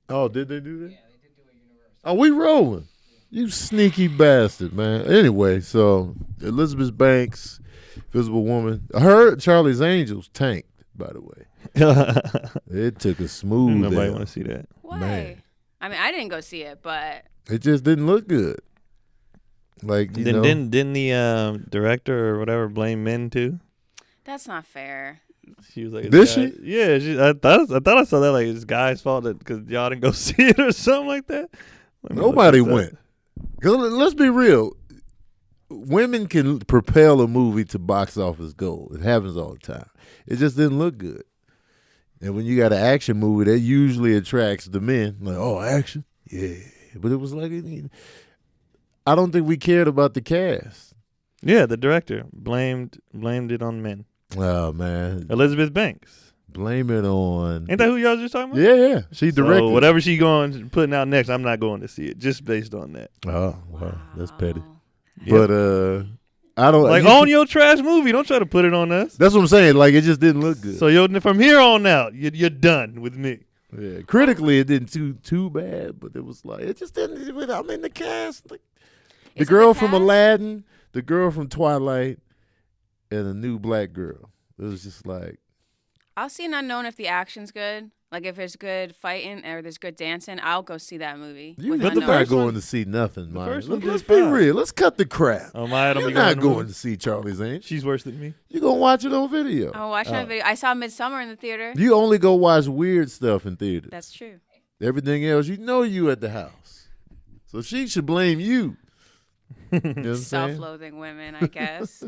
Oh, did they do that? Yeah, they did do a Universal. Oh, we rolling. You sneaky bastard, man. Anyway, so Elizabeth Banks, Invisible Woman. Her Charlie's Angels tanked, by the way. It took a smooth. Nobody want to see that. Why? Man. I mean, I didn't go see it, but it just didn't look good. Like didn't the director or whatever blame men too? that's not fair. She was like, did she? Yeah, I thought I saw that like it's guy's fault because y'all didn't go see it or something like that. Nobody went. 'Cause let's be real. Women can propel a movie to box office gold. It happens all the time. It just didn't look good. And when you got an action movie, that usually attracts the men. Like, oh, action? Yeah. But it was like, I don't think we cared about the cast. Yeah, the director blamed it on men. Oh, man. Elizabeth Banks. Blame it on. Ain't that who y'all just talking about? Yeah. She directed. So whatever she putting out next, I'm not going to see it just based on that. Oh, wow. That's petty. Yep. But I don't like own your trash movie. Don't try to put it on us. That's what I'm saying. Like it just didn't look good. So from here on out, you're done with me. Yeah, critically it didn't too bad, but it was like it just didn't. I mean the cast, like, the girl from Aladdin, the girl from Twilight, and a new black girl. It was just like I'll see an unknown if the action's good. Like if there's good fighting or there's good dancing, I'll go see that movie. You're not going to see nothing, Maye. Let's be real. Let's cut the crap. Oh, Maye, You're not going to see Charlie's Angels. She's worse than me. You're going to watch it on video. I'm watching on video. I saw Midsummer in the theater. You only go watch weird stuff in theaters. That's true. Everything else, you at the house. So she should blame you. You know Self-loathing women, I guess.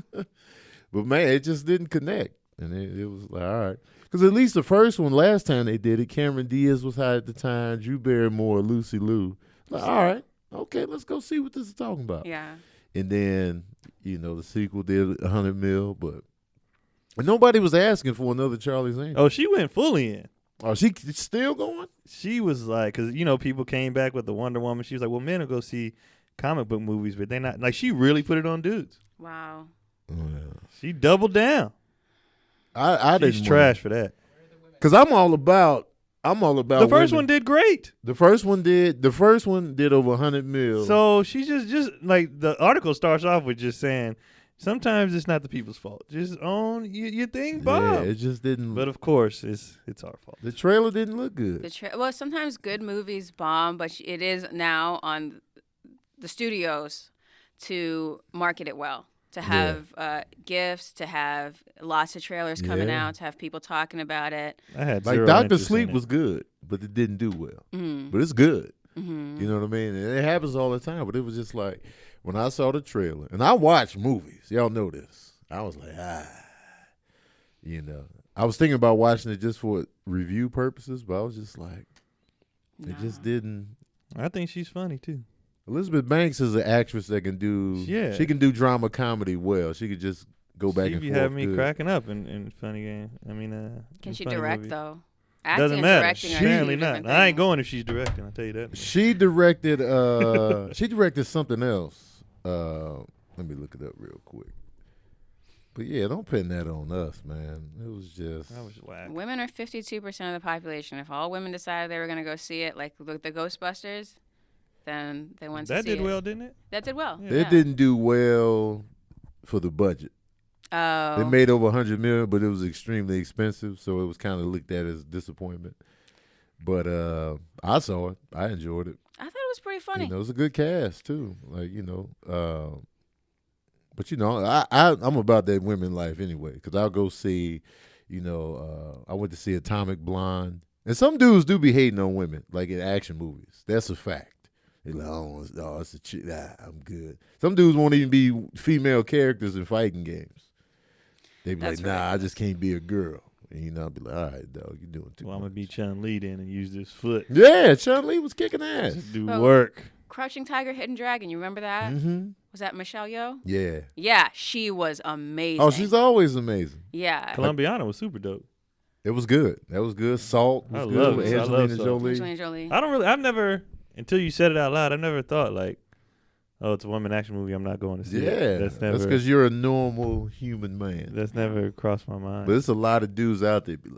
But man, it just didn't connect. And it was like, all right. Because at least the first one, last time they did it, Cameron Diaz was hot at the time, Drew Barrymore, Lucy Liu. Like, all right, okay, let's go see what this is talking about. Yeah. And then, the sequel did $100 million, but nobody was asking for another Charlie's Angels. Oh, she went fully in. Oh, she still going? She was like, because, people came back with the Wonder Woman. She was like, well, men will go see comic book movies, but they're not. Like, she really put it on dudes. Wow. Oh, yeah. She doubled down. She's trash for that. Because I'm all about. The first one did great. The first one did over $100 million. So she just like the article starts off with just saying, sometimes it's not the people's fault. Just own your thing, Bob. Yeah, it just didn't. But of course, it's our fault. The trailer didn't look good. Well, sometimes good movies bomb, but it is now on the studios to market it well. To have gifts, to have lots of trailers coming out, to have people talking about it. I had like Dr. Sleep was good, but it didn't do well. Mm-hmm. But it's good. Mm-hmm. You know what I mean? And it happens all the time. But it was just like when I saw the trailer, and I watch movies. Y'all know this. I was like, I was thinking about watching it just for review purposes, but I was just like, it just didn't. I think she's funny too. Elizabeth Banks is an actress that can do. Yeah. She can do drama comedy well. She could just go back and forth. She have me cracking up in funny game. I mean, can she direct movies. Though? Acting doesn't matter. Apparently not. I ain't going if she's directing. I'll tell you that. She directed. She directed something else. Let me look it up real quick. But yeah, don't pin that on us, man. It was just. That was whack. Women are 52% of the population. If all women decided they were going to go see it, like the Ghostbusters. Then they went to see it. That did well, didn't it? That did well. Yeah. It didn't do well for the budget. Oh. They made over $100 million, but it was extremely expensive, so it was kind of looked at as disappointment. But I saw it. I enjoyed it. I thought it was pretty funny. It was a good cast too. Like but I'm about that women life anyway. Because I'll go see, I went to see Atomic Blonde, and some dudes do be hating on women, like in action movies. That's a fact. They're like, oh, it's a chick. I'm good. Some dudes won't even be female characters in fighting games. They be like, nah, I just can't be a girl. And I'll be like, all right, dog, you're doing too much. I'm going to be Chun-Li then and use this foot. Yeah, Chun-Li was kicking ass. Just do work. Crouching Tiger, Hidden Dragon, you remember that? Mm-hmm. Was that Michelle Yeoh? Yeah. Yeah, she was amazing. Oh, she's always amazing. Yeah. Colombiana was super dope. It was good. That was good. Salt was good. With Angelina Jolie. I've never... Until you said it out loud, I never thought like, oh, it's a woman action movie. I'm not going to see it. That's because you're a normal human man. That's never crossed my mind. But it's a lot of dudes out there be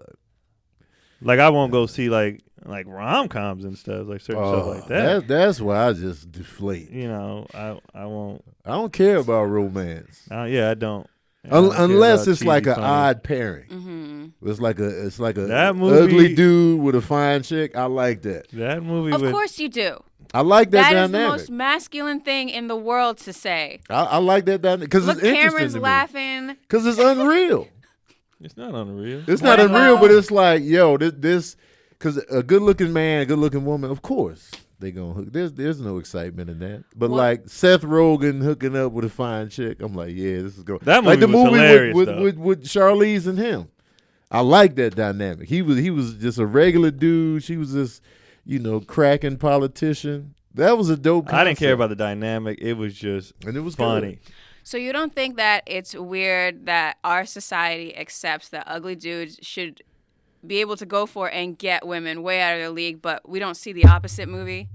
like I won't go see like like rom-coms and stuff, like certain stuff like that. That's why I just deflate. You know, I won't. I don't care about romance. Yeah, I don't. I don't care Unless about it's like cheesy, an funny. odd pairing. Mm-hmm. It's like a That movie- ugly dude with a fine chick. I like that. That movie. Of with, course you do. I like that That is the dynamic. most masculine thing in the world to say. I like that dynamic because it's Look, interesting Cameron's to me. laughing. Because it's unreal. It's not unreal. It's What not unreal, about- but it's like, yo, this because a good-looking man, a good-looking woman, of course, they gonna hook. There's no excitement in that. But What? like Seth Rogen hooking up with a fine chick, I'm like, yeah, this is going. That like the movie was movie hilarious, with, though. with Charlize and him. I like that dynamic. He was just a regular dude. She was this, cracking politician. That was a dope concept. I didn't care about the dynamic. It was just and it was funny. So you don't think that it's weird that our society accepts that ugly dudes should be able to go for and get women way out of their league, but we don't see the opposite movie?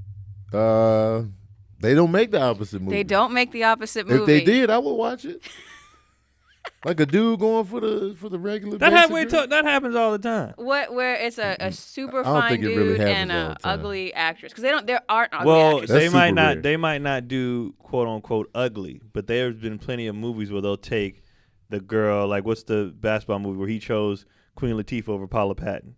Good. They don't make the opposite movie. They don't make the opposite movie. If they did, I would watch it. Like a dude going for the regular. That basic girl. that happens all the time. Where it's a super I don't fine think it really dude happens and all a the time. ugly actress, because there aren't ugly Well, actresses. That's they might super not. rare. They might not do quote unquote ugly, but there's been plenty of movies where they'll take the girl. Like, what's the basketball movie where he chose Queen Latifah over Paula Patton,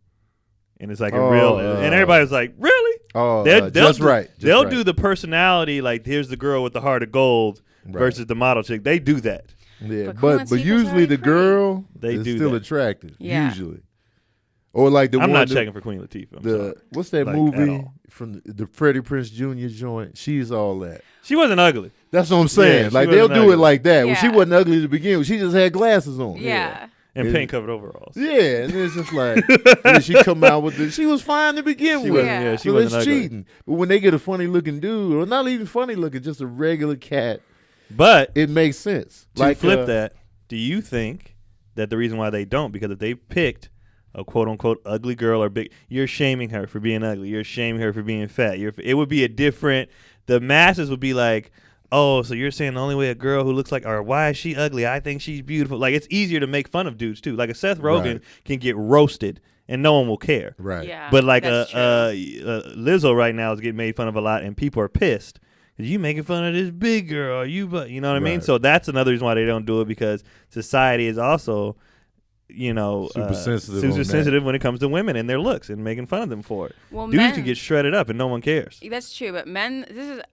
and it's like a real. And everybody's like, really? Oh, They'll just do, right. Just They'll right. do the personality. Like, here's the girl with the heart of gold Right. versus the model chick. They do that. Yeah, But Queen but Latifah's usually already the pretty. girl They is do still that. attractive. Yeah. Usually, or like the I'm one not that- checking for Queen Latifah. I'm sorry. what's that Like, at movie all. from the Freddie Prinze Jr. joint? She's all that. She wasn't ugly. That's what I'm saying. Yeah, she like they'll wasn't do ugly. it like that. Well, she Yeah. wasn't ugly to begin with. She just had glasses on. Yeah. And Yeah. paint covered overalls. Yeah, and it's just like and then she come out with the. She was fine to begin She with. wasn't. Yeah, she So wasn't it's ugly. cheating. But when they get a funny looking dude, or not even funny looking, just a regular cat, But it makes sense. to flip that, do you think that the reason why they don't, because if they picked a quote unquote ugly girl or big, you're shaming her for being ugly. You're shaming her for being fat. It would be a different. The masses would be like, oh, so you're saying the only way a girl who looks like, or why is she ugly? I think she's beautiful. Like, it's easier to make fun of dudes too. Like a Seth Rogen Right. can get roasted and no one will care. Right. Yeah. But like that's true. Lizzo right now is getting made fun of a lot, and people are pissed. You making fun of this big girl? You know what I mean? Right. So that's another reason why they don't do it, because society is also, Super sensitive on sensitive when it comes to women and their looks and making fun of them for it. Well, Dudes men, can get shredded up and no one cares. That's true, but men.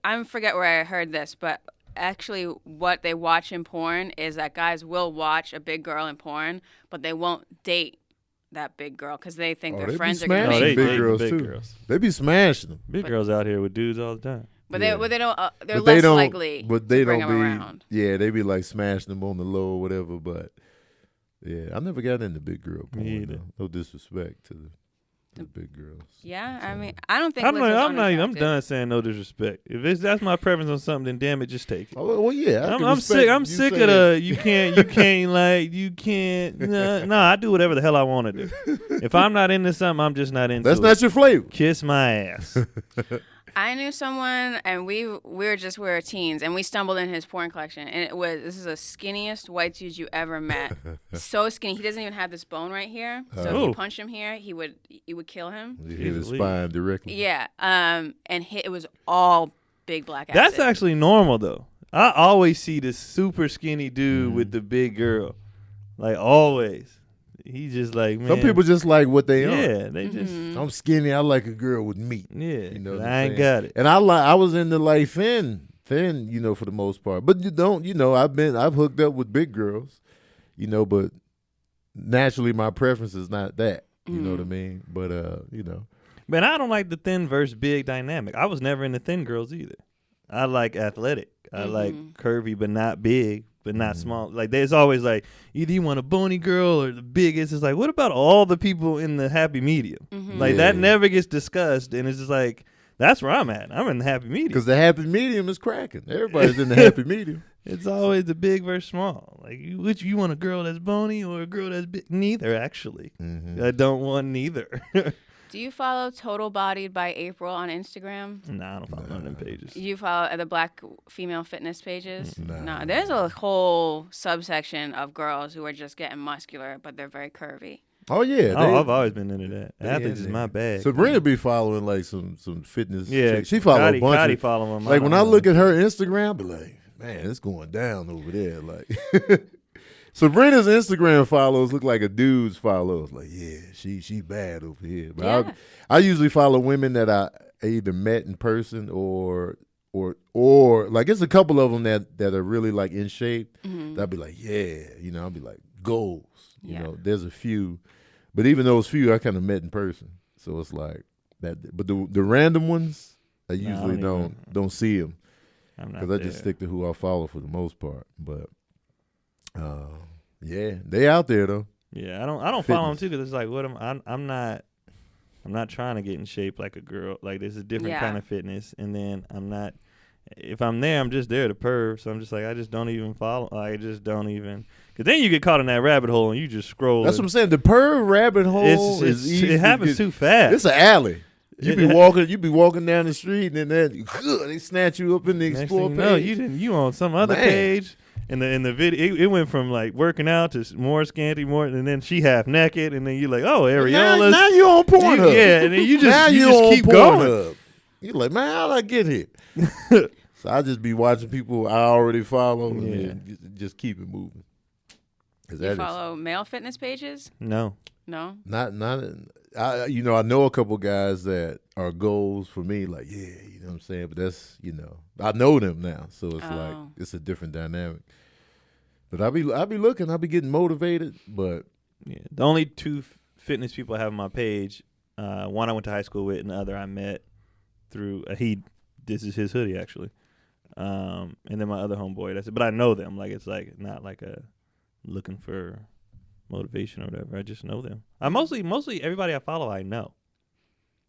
I forget where I heard this, but actually, what they watch in porn is that guys will watch a big girl in porn, but they won't date that big girl because they think Oh, their they be friends are gonna smashing make they fun. big girls big too. girls. They be smashing them. Big girls out here with dudes all the time. But Yeah. they don't. They're But less they don't, likely but they to bring don't them be. around. Yeah, they be like smashing them on the low or whatever. But yeah, I never got into big girl porn. Me either. though. No disrespect to the big girls. Yeah, I mean, I don't think I'm Lizzo's I'm unattractive. done saying no disrespect. If that's my preference on something, then damn it, just take it. Oh, well, yeah. I can I'm respect sick. I'm you sick of saying- you can't. No, I do whatever the hell I want to do. If I'm not into something, I'm just not into That's it. not your flavor. Kiss my ass. I knew someone, and we were teens, and we stumbled in his porn collection, and this is the skinniest white dude you ever met. So skinny, he doesn't even have this bone right here. So if Oh. you punch him here, he would kill him. You hit his Jeez spine directly. Yeah, and it was all big black acid. That's actually normal though. I always see this super skinny dude with the big girl, like always. He's just like, man. Some people just like what they are. yeah, they just I'm skinny. I like a girl with meat. yeah. You know what I I'm ain't saying? got it. And I was into like thin, for the most part. But I've hooked up with big girls, but naturally my preference is not that. You know what I mean? But Man, I don't like the thin versus big dynamic. I was never into thin girls either. I like athletic. I like curvy, but not big, but not small. Like there's always like either you want a bony girl or the biggest. It's like, what about all the people in the happy medium? Like that Yeah. never gets discussed, and it's just like that's where I'm at. I'm in the happy medium. because the happy medium is cracking. Everybody's in the happy medium. It's always the big versus small. Like which you want a girl that's bony or a girl that's big? Neither actually. I don't want neither. Do you follow Total Bodied by April on Instagram? Nah, I don't follow none of them pages. You follow the black female fitness pages? Nah. No, there's a whole subsection of girls who are just getting muscular, but they're very curvy. Oh yeah, I've always been into that. they Athletes in is my there. bag. Sabrina be following like some fitness. Yeah, chicks. She follow a bunch of. follow him. Like when I look at her Instagram, I be like, man, it's going down over there. Like Sabrina's Instagram follows look like a dude's follows. Like, yeah, she bad over here. But Yeah. I usually follow women that I either met in person or like it's a couple of them that are really like in shape. Mm-hmm. I'd be like, yeah, I'll be like goals. Yeah. There's a few, but even those few I kind of met in person. So it's like that. But the random ones, I usually don't see them because I just stick to who I follow for the most part. But yeah, they out there though. Yeah, I don't follow them too because it's like I'm not trying to get in shape like a girl. Like this is a different kind of fitness, and then I'm not. If I'm there, I'm just there to perv. So I'm just like, I just don't even follow. I just don't even. Because then you get caught in that rabbit hole and you just scroll. That's what I'm saying. The perv rabbit hole is easy. It happens too fast. It's an alley. You be walking down the street and then they snatch you up in the explore page. No, you on some other page. In the video, it went from like working out to more scanty, and then she half naked, and then you're like, oh, areolas. Now you on Pornhub. Yeah, and then you just keep Pornhub. going. You're like, man, how'd I get here? So I just be watching people I already follow and then just keep it moving. You follow male fitness pages? No. No? Not. I know a couple guys that are goals for me. Like, yeah, you know what I'm saying. But that's I know them now, so it's like it's a different dynamic. But I be looking, I be getting motivated. But yeah, the only two fitness people I have on my page, one I went to high school with, and the other I met through this is his hoodie actually, and then my other homeboy. That's it. But I know them. Like it's like not like a looking for motivation or whatever. I just know them. I mostly everybody I follow I know.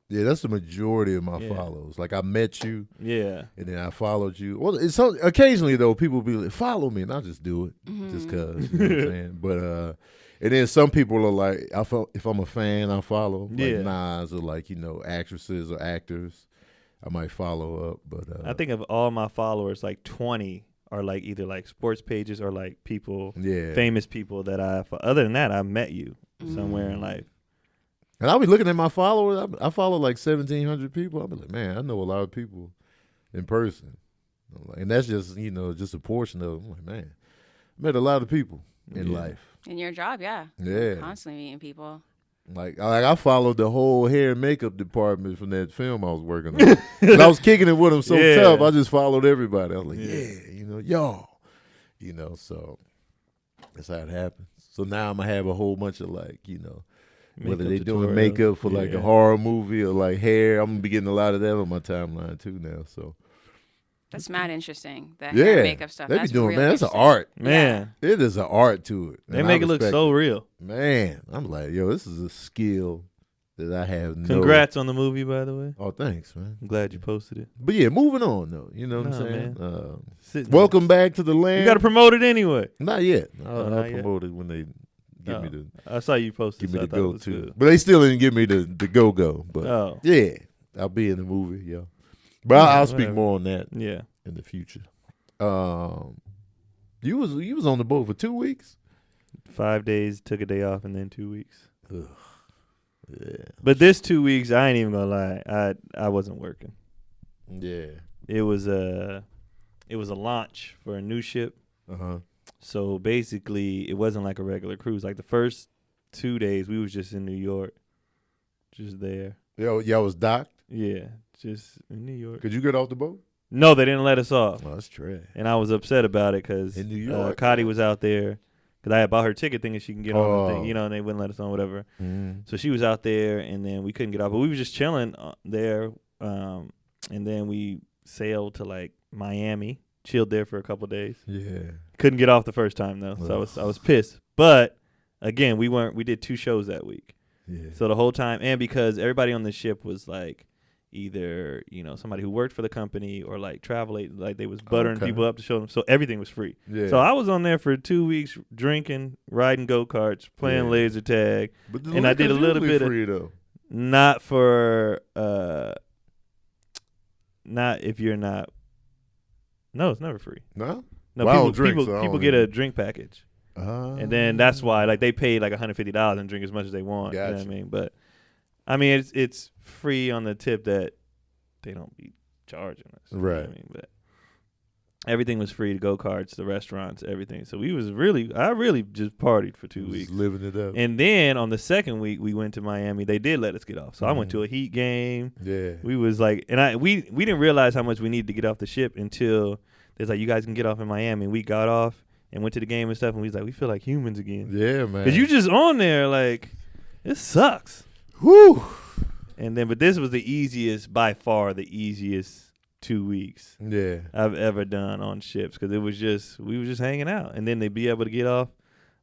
Yeah, that's the majority of my follows. Like I met you, and then I followed you. Well, it's occasionally though people be like, follow me, and I just do it just cause. You know what I'm saying? But and then some people are like, if I'm a fan, I follow like Nas or like actresses or actors. I might follow up, but I think of all my followers, like 20 are like either like sports pages or like people, famous people that other than that, I met you somewhere in life. And I'll be looking at my followers. I follow like 1,700 people. I'll be like, man, I know a lot of people in person. And that's just, just a portion of it. I'm like, man, I met a lot of people in life. In your job, yeah. Yeah. Constantly meeting people. Like I followed the whole hair and makeup department from that film I was working on. And I was kicking it with them so tough. I just followed everybody. I was like, y'all. So that's how it happens. So now I'm going to have a whole bunch of like, whether they doing makeup for like a horror movie or like hair. I'm going to be getting a lot of that on my timeline too now. So that's mad interesting. That hair and makeup stuff. They be doing, man, that's an art. Man. Yeah. It is an art to it. They make it look so real. Man, I'm like, yo, this is a skill that I have Congrats on the movie, by the way. Oh, thanks, man. I'm glad you posted it. But yeah, moving on, though. You know what I'm saying? Welcome back to the land. You got to promote it anyway. Not yet. I'll promote it when they give me the... I saw you posted give me so the I thought it was go-to. good. But they still didn't give me the go-go. But yeah, I'll be in the movie, yo. But I'll speak more on that in the future. You was on the boat for 2 weeks? 5 days, took a day off, and then 2 weeks. Ugh. Yeah. But this 2 weeks, I ain't even gonna lie, I wasn't working. Yeah. It was a launch for a new ship. Uh-huh. So basically, it wasn't like a regular cruise. Like the first 2 days, we was just in New York, just there. Y'all was docked? Yeah, just in New York. Could you get off the boat? No, they didn't let us off. Oh, that's trash. And I was upset about it because in New York, Cotty was out there. Because I had bought her ticket thinking she can get on the thing, and they wouldn't let us on, whatever. Mm. So she was out there, and then we couldn't get off. But we were just chilling there, and then we sailed to, like, Miami, chilled there for a couple days. Yeah. Couldn't get off the first time, though, so I was pissed. But, again, we did 2 shows that week. Yeah. So the whole time, and because everybody on the ship was, like, either somebody who worked for the company or like travel agent, like they was buttering people up to show them, so everything was free. So I was on there for 2 weeks drinking, riding go-karts, playing laser tag, and I did a little bit free, of though. not for not if you're not. No, it's never free. No people get a drink package. And then that's why like they paid like $150 and drink as much as they want. Gotcha. You know what I mean? But I mean it's free on the tip that they don't be charging us. You know what I mean? But everything was free, the go-karts, the restaurants, everything. So I really just partied for 2 weeks. Living it up. And then on the second week we went to Miami. They did let us get off. So I went to a Heat game. Yeah. We was like, and we didn't realize how much we needed to get off the ship until there's like, you guys can get off in Miami. And we got off and went to the game and stuff. And we was like, we feel like humans again. Yeah, man. Because you just on there like, it sucks. Whew. And then, but this was by far the easiest 2 weeks I've ever done on ships, because we were just hanging out, and then they'd be able to get off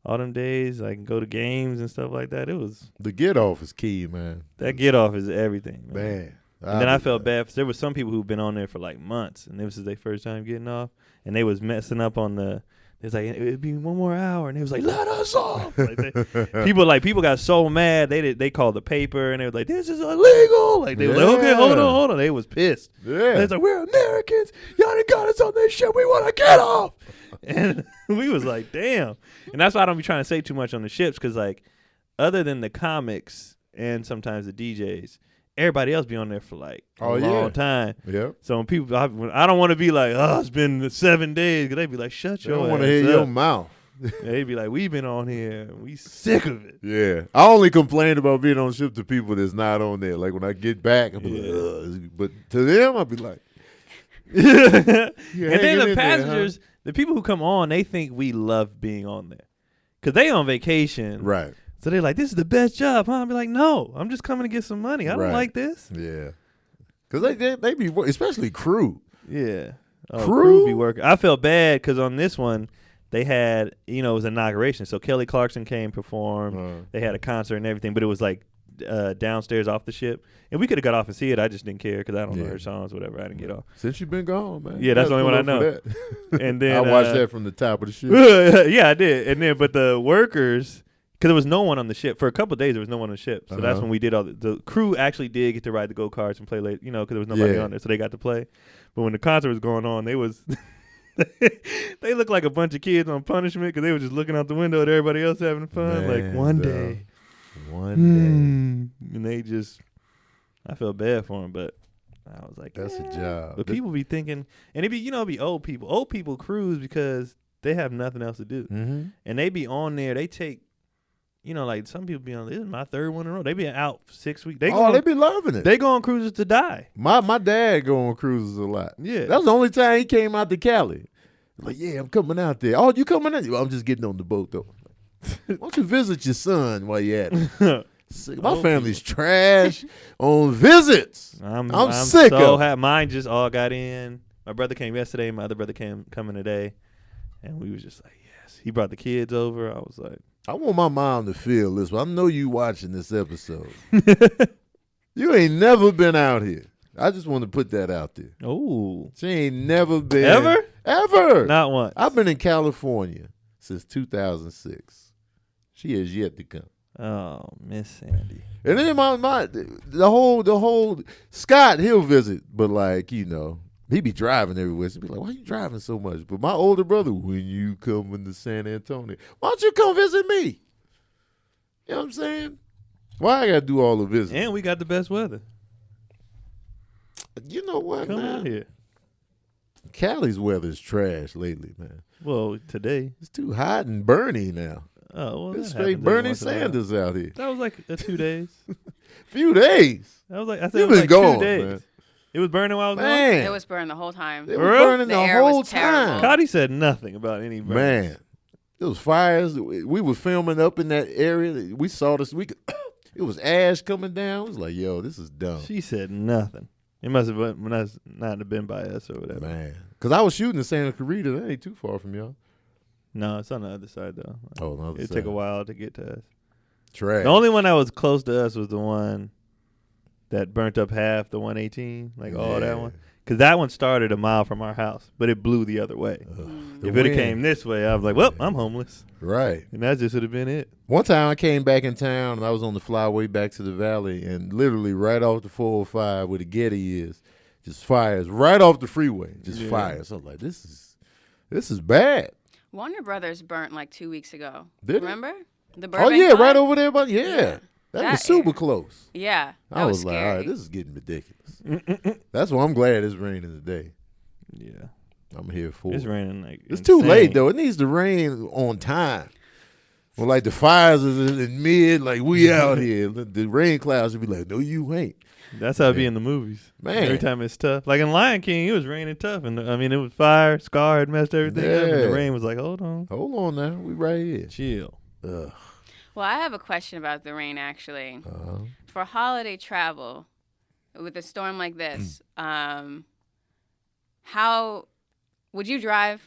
all them days, like go to games and stuff like that. It was The get off is key, man. that get off is everything, Man. And then I felt bad. There was some people who've been on there for like months, and this was their first time getting off, and they was messing up on the. It's like it'd be 1 more hour, and they was like, "Let us off!" Like people got so mad they called the paper, and they was like, "This is illegal!" Like they was like, "Okay, hold on." They was pissed. Yeah. They was like, "We're Americans. Y'all done got us on this shit. We want to get off." And we was like, "Damn!" And that's why I don't be trying to say too much on the ships, because like, other than the comics and sometimes the DJs, everybody else be on there for like a long time. Yep. So when people, I don't want to be like, oh, it's been 7 days. Cause they be like, shut They your don't ass want to hear up. your mouth. They be like, we've been on here. We sick of it. Yeah. I only complain about being on ship to people that's not on there. Like when I get back, I'll be like, ugh. But to them, I'll be like, And then the in passengers, the people who come on, they think we love being on there. Cause they on vacation. Right. So they're like, this is the best job, huh? I'll be like, no, I'm just coming to get some money. I don't like this. Yeah. Because they be, especially crew. Yeah. Crew be working. I felt bad because on this one, they had, it was inauguration. So Kelly Clarkson came, performed. They had a concert and everything, but it was like downstairs off the ship. And we could have got off and see it. I just didn't care because I don't know her songs, whatever. I didn't get off. Since you've been gone, man. Yeah, that's the only one I know. And then I watched that from the top of the ship. Yeah, I did. And then, but the workers, because there was no one on the ship. For a couple of days, there was no one on the ship. So that's when we did all the crew actually did get to ride the go-karts and play late, because there was nobody on there. So they got to play. But when the concert was going on, they was they looked like a bunch of kids on punishment because they were just looking out the window at everybody else having fun. Man, like one day. And they just, I felt bad for them, but I was like, that's a job. But people be thinking, and it be old people. Old people cruise because they have nothing else to do. Mm-hmm. And they be on there. They take, like some people be on, this is my third one in a row. They be out 6 weeks. They be loving it. They go on cruises to die. My dad go on cruises a lot. Yeah. That was the only time he came out to Cali. Like, yeah, I'm coming out there. Oh, you coming out? Well, I'm just getting on the boat, though. Why don't you visit your son while you're at it? My family's trash on visits. I'm sick of it. Mine just all got in. My brother came yesterday. My other brother coming today. And we was just like, yes. He brought the kids over. I was like, I want my mom to feel this. I know you watching this episode. You ain't never been out here. I just want to put that out there. Oh. She ain't never been. Ever? Ever. Not once. I've been in California since 2006. She has yet to come. Oh, Miss Sandy. And then the whole Scott, he'll visit, but like, he be driving everywhere. So be like, why you driving so much? But my older brother, when you come into San Antonio, why don't you come visit me? You know what I'm saying? Why I got to do all the visits? And we got the best weather. You know what, Come man? out here. Cali's weather is trash lately, man. Well, today. It's too hot and burny now. Oh, well, It's straight Bernie Sanders out here. That was like 2 days. Few days. That was like, I said You it was been like gone, 2 days. Man. It was burning while I was Man. It was burned the whole time. It was Really? burning The the air whole was terrible. time. gone. Cotty said nothing about any burn. Man, it was fires. We were filming up in that area. We saw this. It was ash coming down. It was like, yo, this is dumb. She said nothing. It must have not have been by us or whatever. Man, because I was shooting in Santa Clarita. That ain't too far from y'all. No, it's on the other side though. Oh, on the other It'd side. take a while to get to us. Trash. The only one that was close to us was the one that burnt up half the 118, all that one. Because that one started a mile from our house, but it blew the other way. If it came this way, I was like, well, I'm homeless. Right. And that just would have been it. One time I came back in town, and I was on the flyway back to the valley, and literally right off the 405 where the Getty is, just fires right off the freeway, just fires. So I'm like, this is bad. Warner Brothers burnt like 2 weeks ago. Did it? Remember? The Oh Burbank yeah, fire? right over there, but yeah. Yeah. That That was super area. close. Yeah, that I was was like, scary. all right, this is getting ridiculous. That's why I'm glad it's raining today. Yeah. I'm here for It's it. raining like It's too insane. late though. It needs to rain on time. Well, like the fires is in mid, like we out here. The rain clouds should be like, no, you ain't. That's how it be in the movies. Man. Every time it's tough. Like in Lion King, it was raining tough. And I mean, it was fire. Scar had messed everything up. And Yeah. the rain was like, hold on. Hold on now, we right here. Chill. Ugh. Well, I have a question about the rain, actually. Uh-huh. For holiday travel, with a storm like this, how would you drive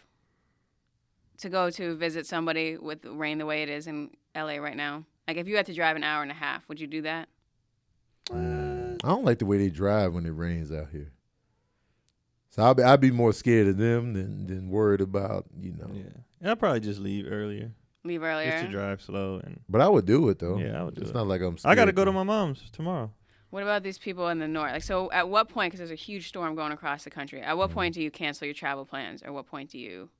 to go to visit somebody with rain the way it is in LA right now? Like, if you had to drive an hour and a half, would you do that? I don't like the way they drive when it rains out here. So I'd be more scared of them than worried about, you know. Yeah. I'll probably just leave earlier. Leave earlier? Just to drive slow. And But I would do it though. Yeah, I would do It's it. not like I'm scared. I got to go to my mom's tomorrow. What about these people in the north? Like, so at what point, because there's a huge storm going across the country, at what point do you cancel your travel plans? Or what point do you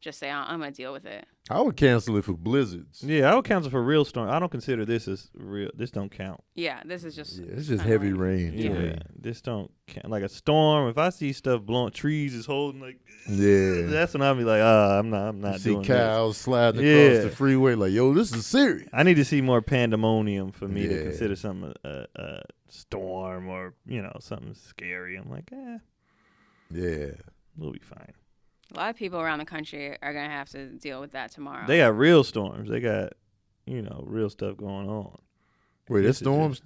just say, I'm going to deal with it? I would cancel it for blizzards. Yeah, I would cancel for real storm. I don't consider this as real. This don't count. Yeah, this is just... Yeah, it's just kinda heavy like- rain. Yeah, to me. this don't count. Like a storm. If I see stuff blowing, trees is holding like. Yeah. That's when I'll be like, I'm not You see doing this. cows sliding Yeah. across the freeway like, yo, this is serious. I need to see more pandemonium for me to Yeah. consider something a storm or something scary. I'm like, Yeah. we'll be fine. A lot of people around the country are going to have to deal with that tomorrow. They got real storms. They got real stuff going on. Wait, This there's is storms?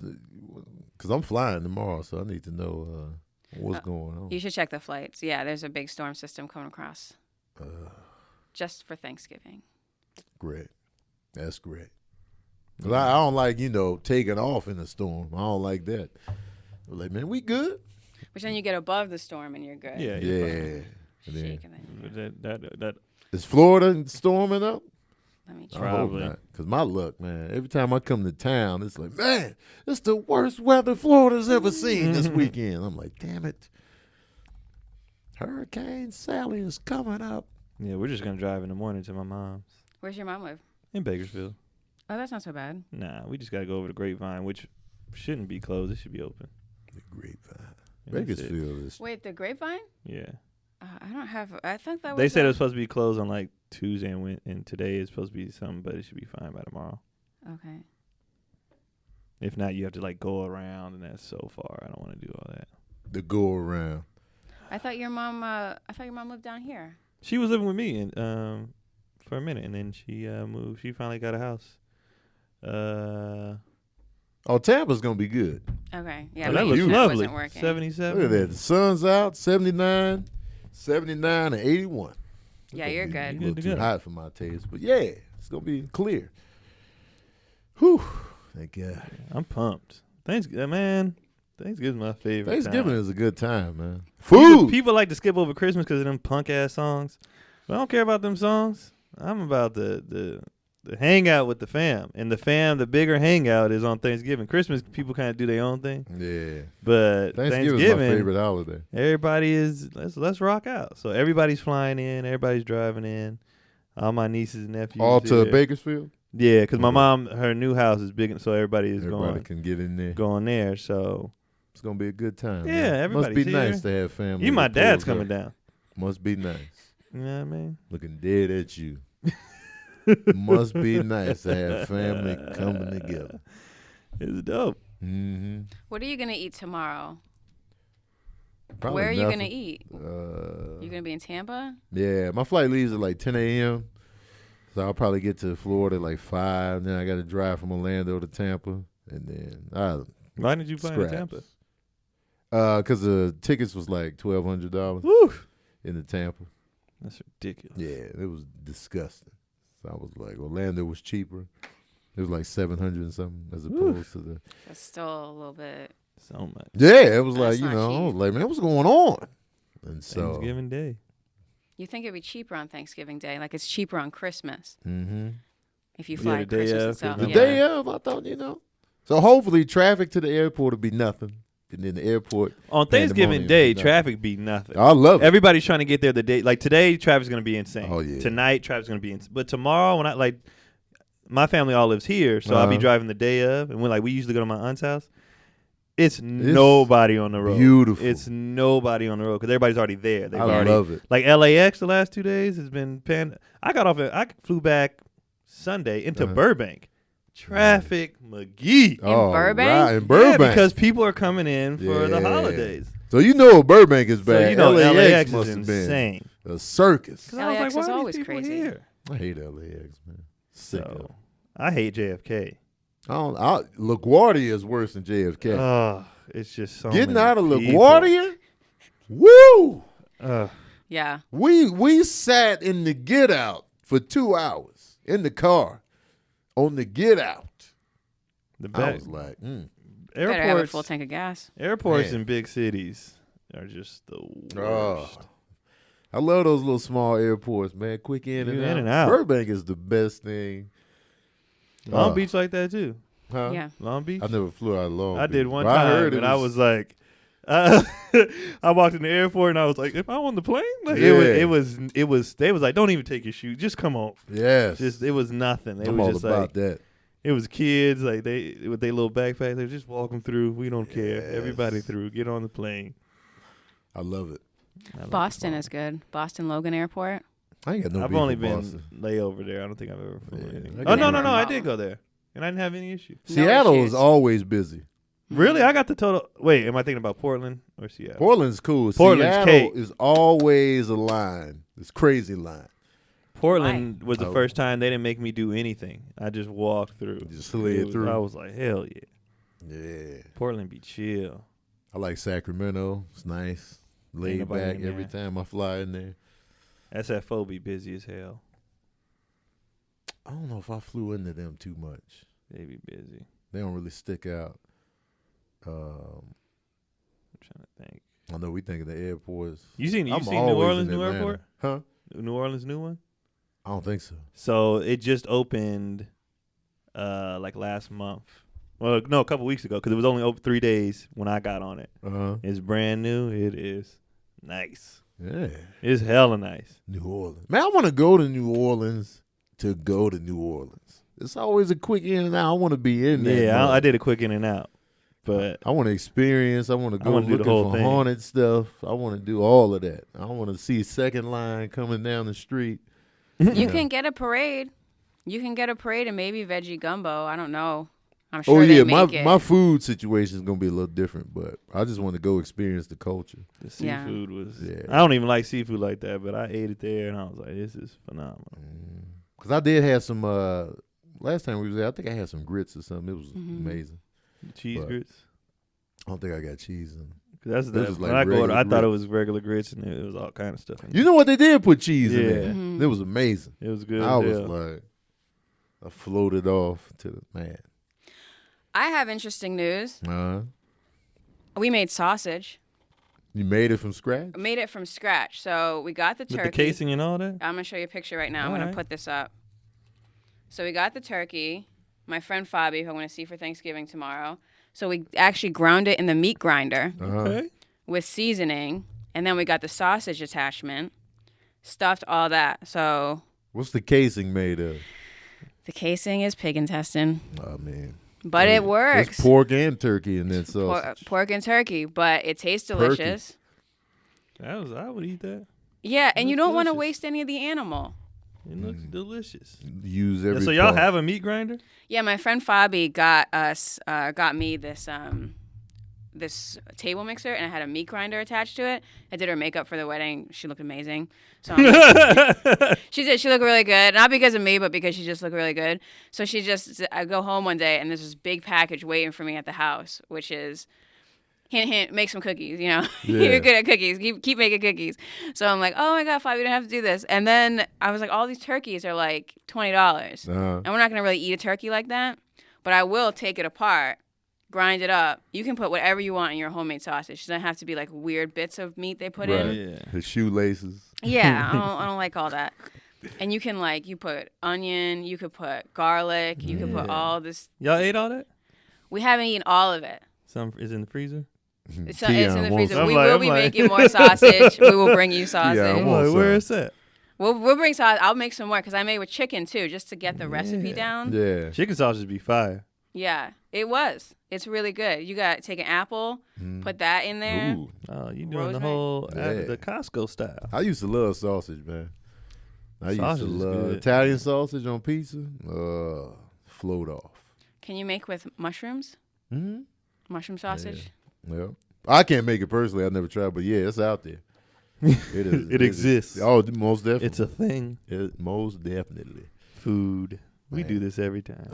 Because I'm flying tomorrow, so I need to know what's going on. You should check the flights. Yeah, there's a big storm system coming across just for Thanksgiving. Great. That's great. 'Cause I don't like, taking off in a storm. I don't like that. I'm like, man, we good? But then you get above the storm and you're good. Yeah. Yeah. And then, Shaking it. That is Florida storming up? Let me I check. hope Probably. not. Because my luck, man, every time I come to town, it's like, man, it's the worst weather Florida's ever seen this weekend. I'm like, damn it. Hurricane Sally is coming up. Yeah, we're just gonna drive in the morning to my mom's Where's your mom live? in Bakersfield. Oh, that's not so bad. Nah, we just gotta go over to Grapevine, which shouldn't be closed. It should be open. The grapevine. And that's it. Bakersfield is. Wait, the Grapevine? Yeah. I don't have. I think that was. They said it was supposed to be closed on like Tuesday and today is supposed to be something, but it should be fine by tomorrow. Okay. If not, you have to like go around, and that's so far. I don't want to do all that. The go around. I thought your mom. I thought your mom lived down here. She was living with me and for a minute, and then she moved. She finally got a house. Oh, Tampa's going to be good. Okay. Yeah. Oh, my that looks internet lovely. wasn't working. 77. Look at that. The sun's out, 79, 79, and 81. Yeah, you're A good. little Good to too go. hot for my taste, but yeah, it's going to be clear. Whew. Thank God. I'm pumped. Thanksgiving's my favorite. Thanksgiving time. is a good time, man. People, Food. people like to skip over Christmas because of them punk ass songs. But I don't care about them songs. I'm about the hangout with the fam. And the bigger hangout is on Thanksgiving. Christmas, people kind of do their own thing. Yeah. But Thanksgiving is my favorite holiday. everybody is let's rock out. So everybody's flying in, everybody's driving in. All my nieces and nephews. All to here. Bakersfield? Yeah, because my Okay. mom, her new house is big, so everybody is Everybody can get in there. going there. So It's going to be a good time. Yeah, man. Must everybody's be nice here. to have family. my that dad's pulls coming up. down. Must be nice. You know what I mean? Looking dead at you. Must be nice to have family coming together. It's dope. Mm-hmm. What are you gonna eat tomorrow? Probably Where are you nothing. gonna eat? You gonna be in Tampa? Yeah, my flight leaves at like 10 a.m. So I'll probably get to Florida at like 5. Then I got to drive from Orlando to Tampa. And then Why did you fly in scraps. Tampa? Because the tickets was like $1,200 Woo! in the Tampa. That's ridiculous. Yeah, it was disgusting. So I was like, Orlando was cheaper. It was like 700 and something as opposed to the. That's still a little bit. So much. Yeah, it was That's like, not I was cheap. like, man, what's going on? And so. Thanksgiving Day. You think it'd be cheaper on Thanksgiving Day? Like it's cheaper on Christmas Mm-hmm. if you Yeah, fly the day Christmas of, itself. The Yeah. day of, I thought, So hopefully traffic to the airport will be nothing. and then the airport. On Thanksgiving pandemonium Day, is nothing. traffic be nothing. I love it. Everybody's trying to get there the day. Like today, traffic's gonna be insane. Oh, yeah. Tonight, traffic's gonna be insane. But tomorrow, when I like, my family all lives here, so I'll be driving the day of, and when like we usually go to my aunt's house. It's nobody on the road. Beautiful. It's nobody on the road because everybody's already there. They've already, love it. Like LAX the last 2 days has been I got off. I flew back Sunday into Burbank. Traffic McGee. Burbank? Right, in Burbank. Yeah, because people are coming in for the holidays. So you know Burbank is bad. So you know LAX must is have been insane. a circus. 'Cause I was LAX like, is why are always these people crazy. here? I hate LAX, man. Sick of it. So I hate JFK. LaGuardia is worse than JFK. Oh, it's just so Getting many out of people. LaGuardia? Woo! Yeah. We sat in the get out for 2 hours in the car on the get out. The I back. was like, Better have a Airports, full tank of gas. airports Man. in big cities are just the worst. oh. I love those little small airports, man. Quick in You and in and out. out. Burbank is the best thing. Long Beach like that too. Huh? Yeah. Long Beach. I never flew out of Long I Beach. did one but time, I heard and I was like, I walked in the airport, and I was like, "If I'm on the plane, like Yeah. it was." They was like, "Don't even take your shoes, just come on." yes. Just it was nothing. They I'm was all just about like that. it was kids like they with their little backpacks. They just walk them through. We don't care. Yes. Everybody through. Get on the plane. I love it. I love Boston it. is good. Boston Logan Airport. I ain't got no I've beef only with been Boston. layover there. I don't think I've ever flown Yeah, anything. I Oh got no, no I problem. did go there, and I didn't have any issue. Seattle issues. is always busy. Really, I got the total. Wait, am I thinking about Portland or Seattle? Portland's cool. Portland's Seattle cake. is always a line. It's crazy line. Portland was the Oh. first time they didn't make me do anything. I just walked through. Just slid through. I was like, hell yeah. Yeah. Portland be chill. I like Sacramento. It's nice. Laid nobody back in every there. time I fly in there. SFO be busy as hell. I don't know if I flew into them too much. They be busy. They don't really stick out. I'm trying to think. I know we think of the airports. You seen New always Orleans in new Atlanta. airport? Huh? New Orleans new one? I don't think so. So it just opened like last month. Well, no, a couple weeks ago because it was only open 3 days when I got on it. Uh-huh. It's brand new. It is nice. Yeah. It's hella nice. New Orleans. Man, I want to go to New Orleans to go to New Orleans. It's always a quick in and out. I want to be in there. Yeah, I did a quick in and out. But I want to experience. I want to go wanna do the looking whole for thing. haunted stuff. I want to do all of that. I want to see second line coming down the street. You can get a parade. You can get a parade and maybe veggie gumbo. I don't know. I'm sure Oh they yeah, make it. my food situation is gonna be a little different, but I just want to go experience the culture. the Yeah. seafood was. Yeah. I don't even like seafood like that, but I ate it there and I was like, this is phenomenal. Cause I did have some. Last time we was there, I think I had some grits or something. It was Mm-hmm. amazing. Cheese But- grits. I don't think I got cheese in it. 'Cause that's This the is when like I go order, I regular thought it grits. was regular grits and it was all kind of stuff. In You know what they did? Put cheese in Yeah. there. Mhm. It was amazing. it was good. I as was hell. like, I floated off to the man. I have interesting news. Uh-huh. We made sausage. You made it from scratch? I made it from scratch. So we got the With turkey. the casing and all that. I'm gonna show you a picture right now. I'm gonna Alright. put this up. So we got the turkey. My friend Fabi, who I'm gonna see for Thanksgiving tomorrow. So we actually ground it in the meat grinder Uh-huh. Okay. with seasoning, and then we got the sausage attachment, stuffed all that. So What's the casing made of? the casing is pig intestine, Oh man. but it works. It's pork and turkey in that sauce. Pork and turkey, but it tastes delicious. I would eat that. Yeah, and you Looks don't want to delicious. waste any of the animal. It looks delicious. Use Yeah, every so y'all part. have a meat grinder? Yeah, my friend Fabi got me this this table mixer, and it had a meat grinder attached to it. I did her makeup for the wedding. She looked amazing. So she did. She looked really good, not because of me, but because she just looked really good. So I go home one day, and there's this big package waiting for me at the house, which is, hint, hint, make some cookies, you know. Yeah. You're good at cookies. Keep making cookies. So I'm like, oh my God, Fabi, you don't have to do this. And then I was like, all these turkeys are like $20. Uh-huh. And we're not going to really eat a turkey like that, but I will take it apart, grind it up. You can put whatever you want in your homemade sausage. It doesn't have to be like weird bits of meat they put Right. in. Yeah. The shoelaces. Yeah, I don't like all that. And you can you put onion, you could put garlic, you could put Yeah. all this. Y'all ate all that? We haven't eaten all of it. Some is in the freezer. It's Keon in the wants freezer. some. We will be making more sausage. We will bring you sausage. I'm like, Where is that? We'll bring sausage. I'll make some more because I made with chicken too, just to get the recipe down. Yeah. Chicken sausage be fire. Yeah, it was. It's really good. You got to take an apple, put that in there. Ooh. Oh, you doing the Rosemary. whole Yeah. the Costco style. I used to love sausage, man. I used Sausage to is love good. Italian sausage on pizza. Float off. Can you make with mushrooms? Mm-hmm. Mushroom sausage? Yeah. I can't make it personally. I never tried, but yeah, it's out there. It is. It exists. Oh, most definitely. It's a thing. Most definitely. Food. We Man. do this every time.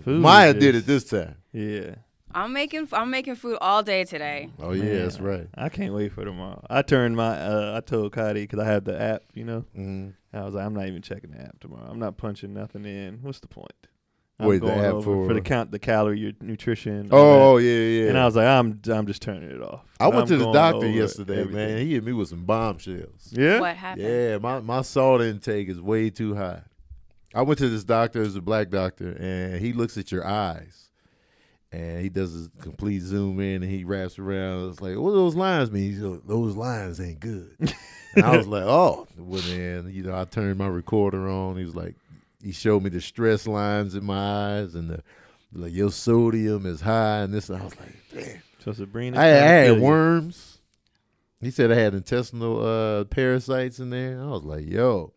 Food Maya did it this time. Yeah. I'm making food all day today. Oh yeah, Man, that's right. I can't wait for tomorrow. I turned my I told Cody because I have the app, you know. Mm-hmm. I was like, I'm not even checking the app tomorrow. I'm not punching nothing in. What's the point? Wait, the going app over the count, the calorie, your nutrition. Oh yeah. And I was like, I'm just turning it off. I went I'm to the going doctor over yesterday, everything. man. He hit me with some bombshells. Yeah. What happened? Yeah, my salt intake is way too high. I went to this doctor, it's a black doctor, and he looks at your eyes. And he does a complete zoom in and he wraps around. It's like, what do those lines mean? He's like, those lines ain't good. And I was like, oh. Well, then, I turned my recorder on. He was like, he showed me the stress lines in my eyes and like your sodium is high and this. And I was like, damn. So Sabrina, I had worms. He said I had intestinal parasites in there. I was like, yo.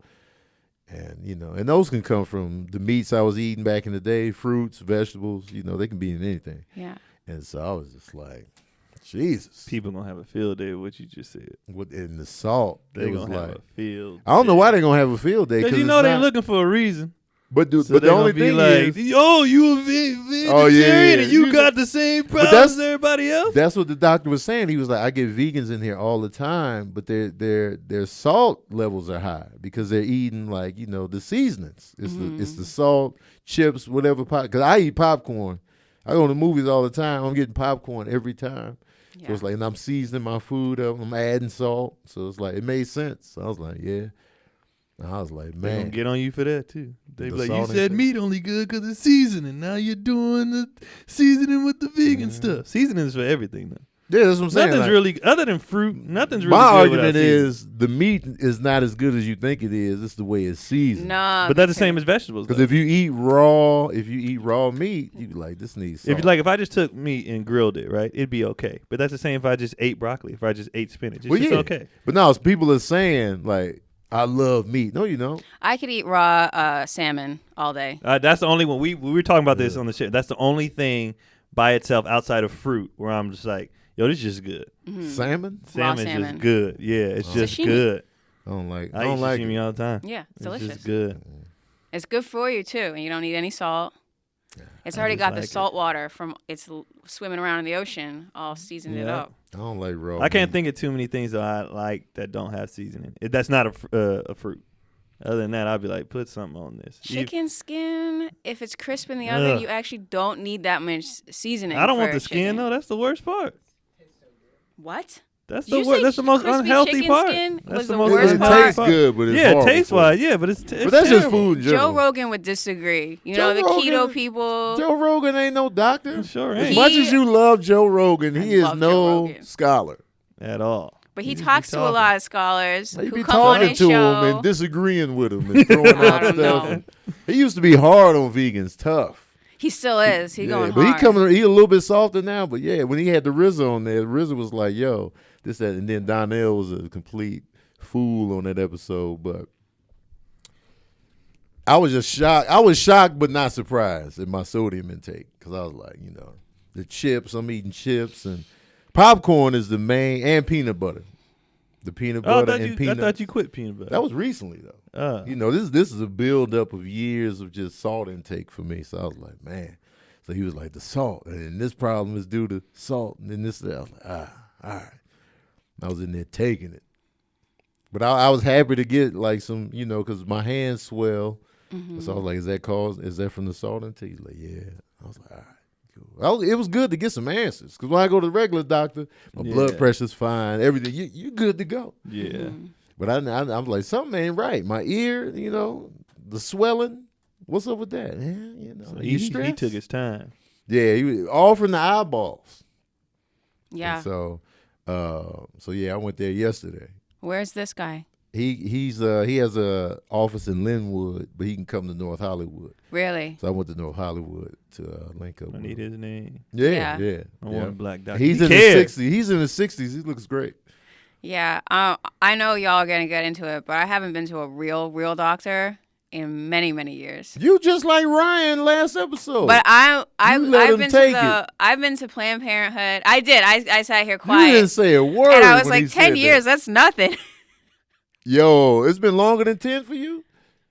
And, and those can come from the meats I was eating back in the day, fruits, vegetables, they can be in anything. Yeah. And so I was just like, Jesus. People gonna have a field day with what you just said. In the salt, They it was gonna have like, a field. I don't know why they're going to have a field day. Because they're looking for a reason. But, So but they the only gonna be thing like, is, oh, you a vegetarian Oh, yeah. and you got the same problems that's- as everybody else? that's what the doctor was saying. He was like, I get vegans in here all the time, but their salt levels are high because they're eating like, the seasonings. It's the salt, chips, whatever. Because I eat popcorn. I go to the movies all the time. I'm getting popcorn every time. Yeah. So it's like, and I'm seasoning my food up. I'm adding salt. So it's like, it made sense. So I was like, yeah. And I was like, They gonna man. get on you for that too. They be The like, you salt said intake. meat only good because it's seasoning. Now you're doing the seasoning with the vegan stuff. Seasoning is for everything though. Yeah, that's what I'm saying. Nothing's Like, really other than fruit. Nothing's really my good argument without seasoning. is the meat is not as good as you think it is. It's the way it's seasoned. No. But that's the same as vegetables. Because though. if you eat raw meat, you be like, this needs salt. If I just took meat and grilled it, right, it'd be okay. But that's the same if I just ate broccoli. If I just ate spinach, it's Well, just yeah. okay. But now people are saying like, I love meat. No, you don't. I could eat raw salmon all day. That's the only one we were talking about this on the show. That's the only thing by itself outside of fruit where I'm just like, yo, this is just good. Salmon? Raw Salmon's salmon. just good. Yeah, it's just Sashimi. good. I don't like. I I don't eat like sashimi it. all the time. Yeah, it's It's delicious. just good. It's good for you too, and you don't need any salt. It's I already just got like the it. salt water from swimming around in the ocean, all seasoned it Yeah. up. I don't like raw. I can't meat. think of too many things that I like that don't have seasoning. That's not a fruit. Other than that, I'd be like, put something on this. Chicken skin, if it's crisp in the oven, Ugh. you actually don't need that much seasoning. I don't want for the skin chicken. though. That's the worst part. What? That's Did the you worst. say That's the most crispy unhealthy chicken part. skin That's was the the most worst It unhealthy tastes part. good, but it's Yeah, horrible taste for wise, you. yeah, but it's But that's just terrible. food in Joe general. Rogan would disagree. You Joe know, the Rogan- keto people. Joe Rogan ain't no doctor. Sure As ain't. much as you love Joe Rogan, he I is love Joe no Rogan. scholar. At all. But he just be talks to a talking. lot of scholars He who be come on talking his to show. him and disagreeing with him and throwing I out don't stuff. know. And he used to be hard on vegans, tough. He still is. He going but hard. he a little bit softer now. But yeah, when he had the RZA on there, RZA was like, "Yo, this that," and then Donnell was a complete fool on that episode. But I was just shocked. I was shocked, but not surprised at my sodium intake because I was like, the chips. I'm eating chips and popcorn is the main, and peanut butter. The peanut Oh, butter and I peanut. thought you quit peanut butter. That was recently though. This is a buildup of years of just salt intake for me. So I was like, man. So he was like, the salt, and then this problem is due to salt, and then this. That. I was like, all right. I was in there taking it, but I was happy to get like some, because my hands swell. So I was like, is that from the salt intake? He's like, yeah. I was like, all right. Cool. It was good to get some answers because when I go to the regular doctor, my blood pressure's fine, everything. You good to go. Yeah. But I'm like, something ain't right. My ear, the swelling. What's up with that? Yeah, So you he stressed? took his time. Yeah, all from the eyeballs. Yeah. And so yeah, I went there yesterday. Where's this guy? He has a office in Linwood, but he can come to North Hollywood. Really? So I went to North Hollywood to link up. I with need him. his name. Yeah. I want a black doctor. He's He in the cares. 60s. He's in the 60s. He looks great. Yeah. I know y'all are gonna get into it, but I haven't been to a real doctor in many, many years. You just like Ryan last episode. But I've let him been take I've been to Planned Parenthood. I did. I sat here you quiet. didn't say a word. And I was when like, he 10 said years, that. that's nothing. Yo, it's been longer than 10 for you?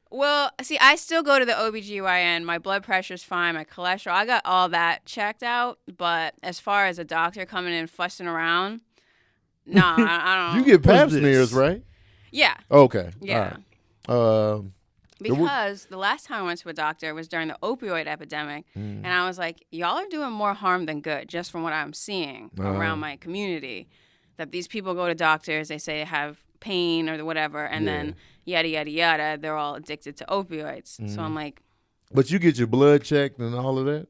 Well, see, I still go to the OBGYN. My blood pressure's fine. My cholesterol, I got all that checked out. But as far as a doctor coming in fussing around, nah, I don't. You get pap What's this? smears, right? Yeah. Okay. Yeah. All right. Because the last time I went to a doctor was during the opioid epidemic. And I was like, y'all are doing more harm than good, just from what I'm seeing around my community. That these people go to doctors, they say they have pain or whatever, and then yada, yada, yada, they're all addicted to opioids. So I'm like. But you get your blood checked and all of that?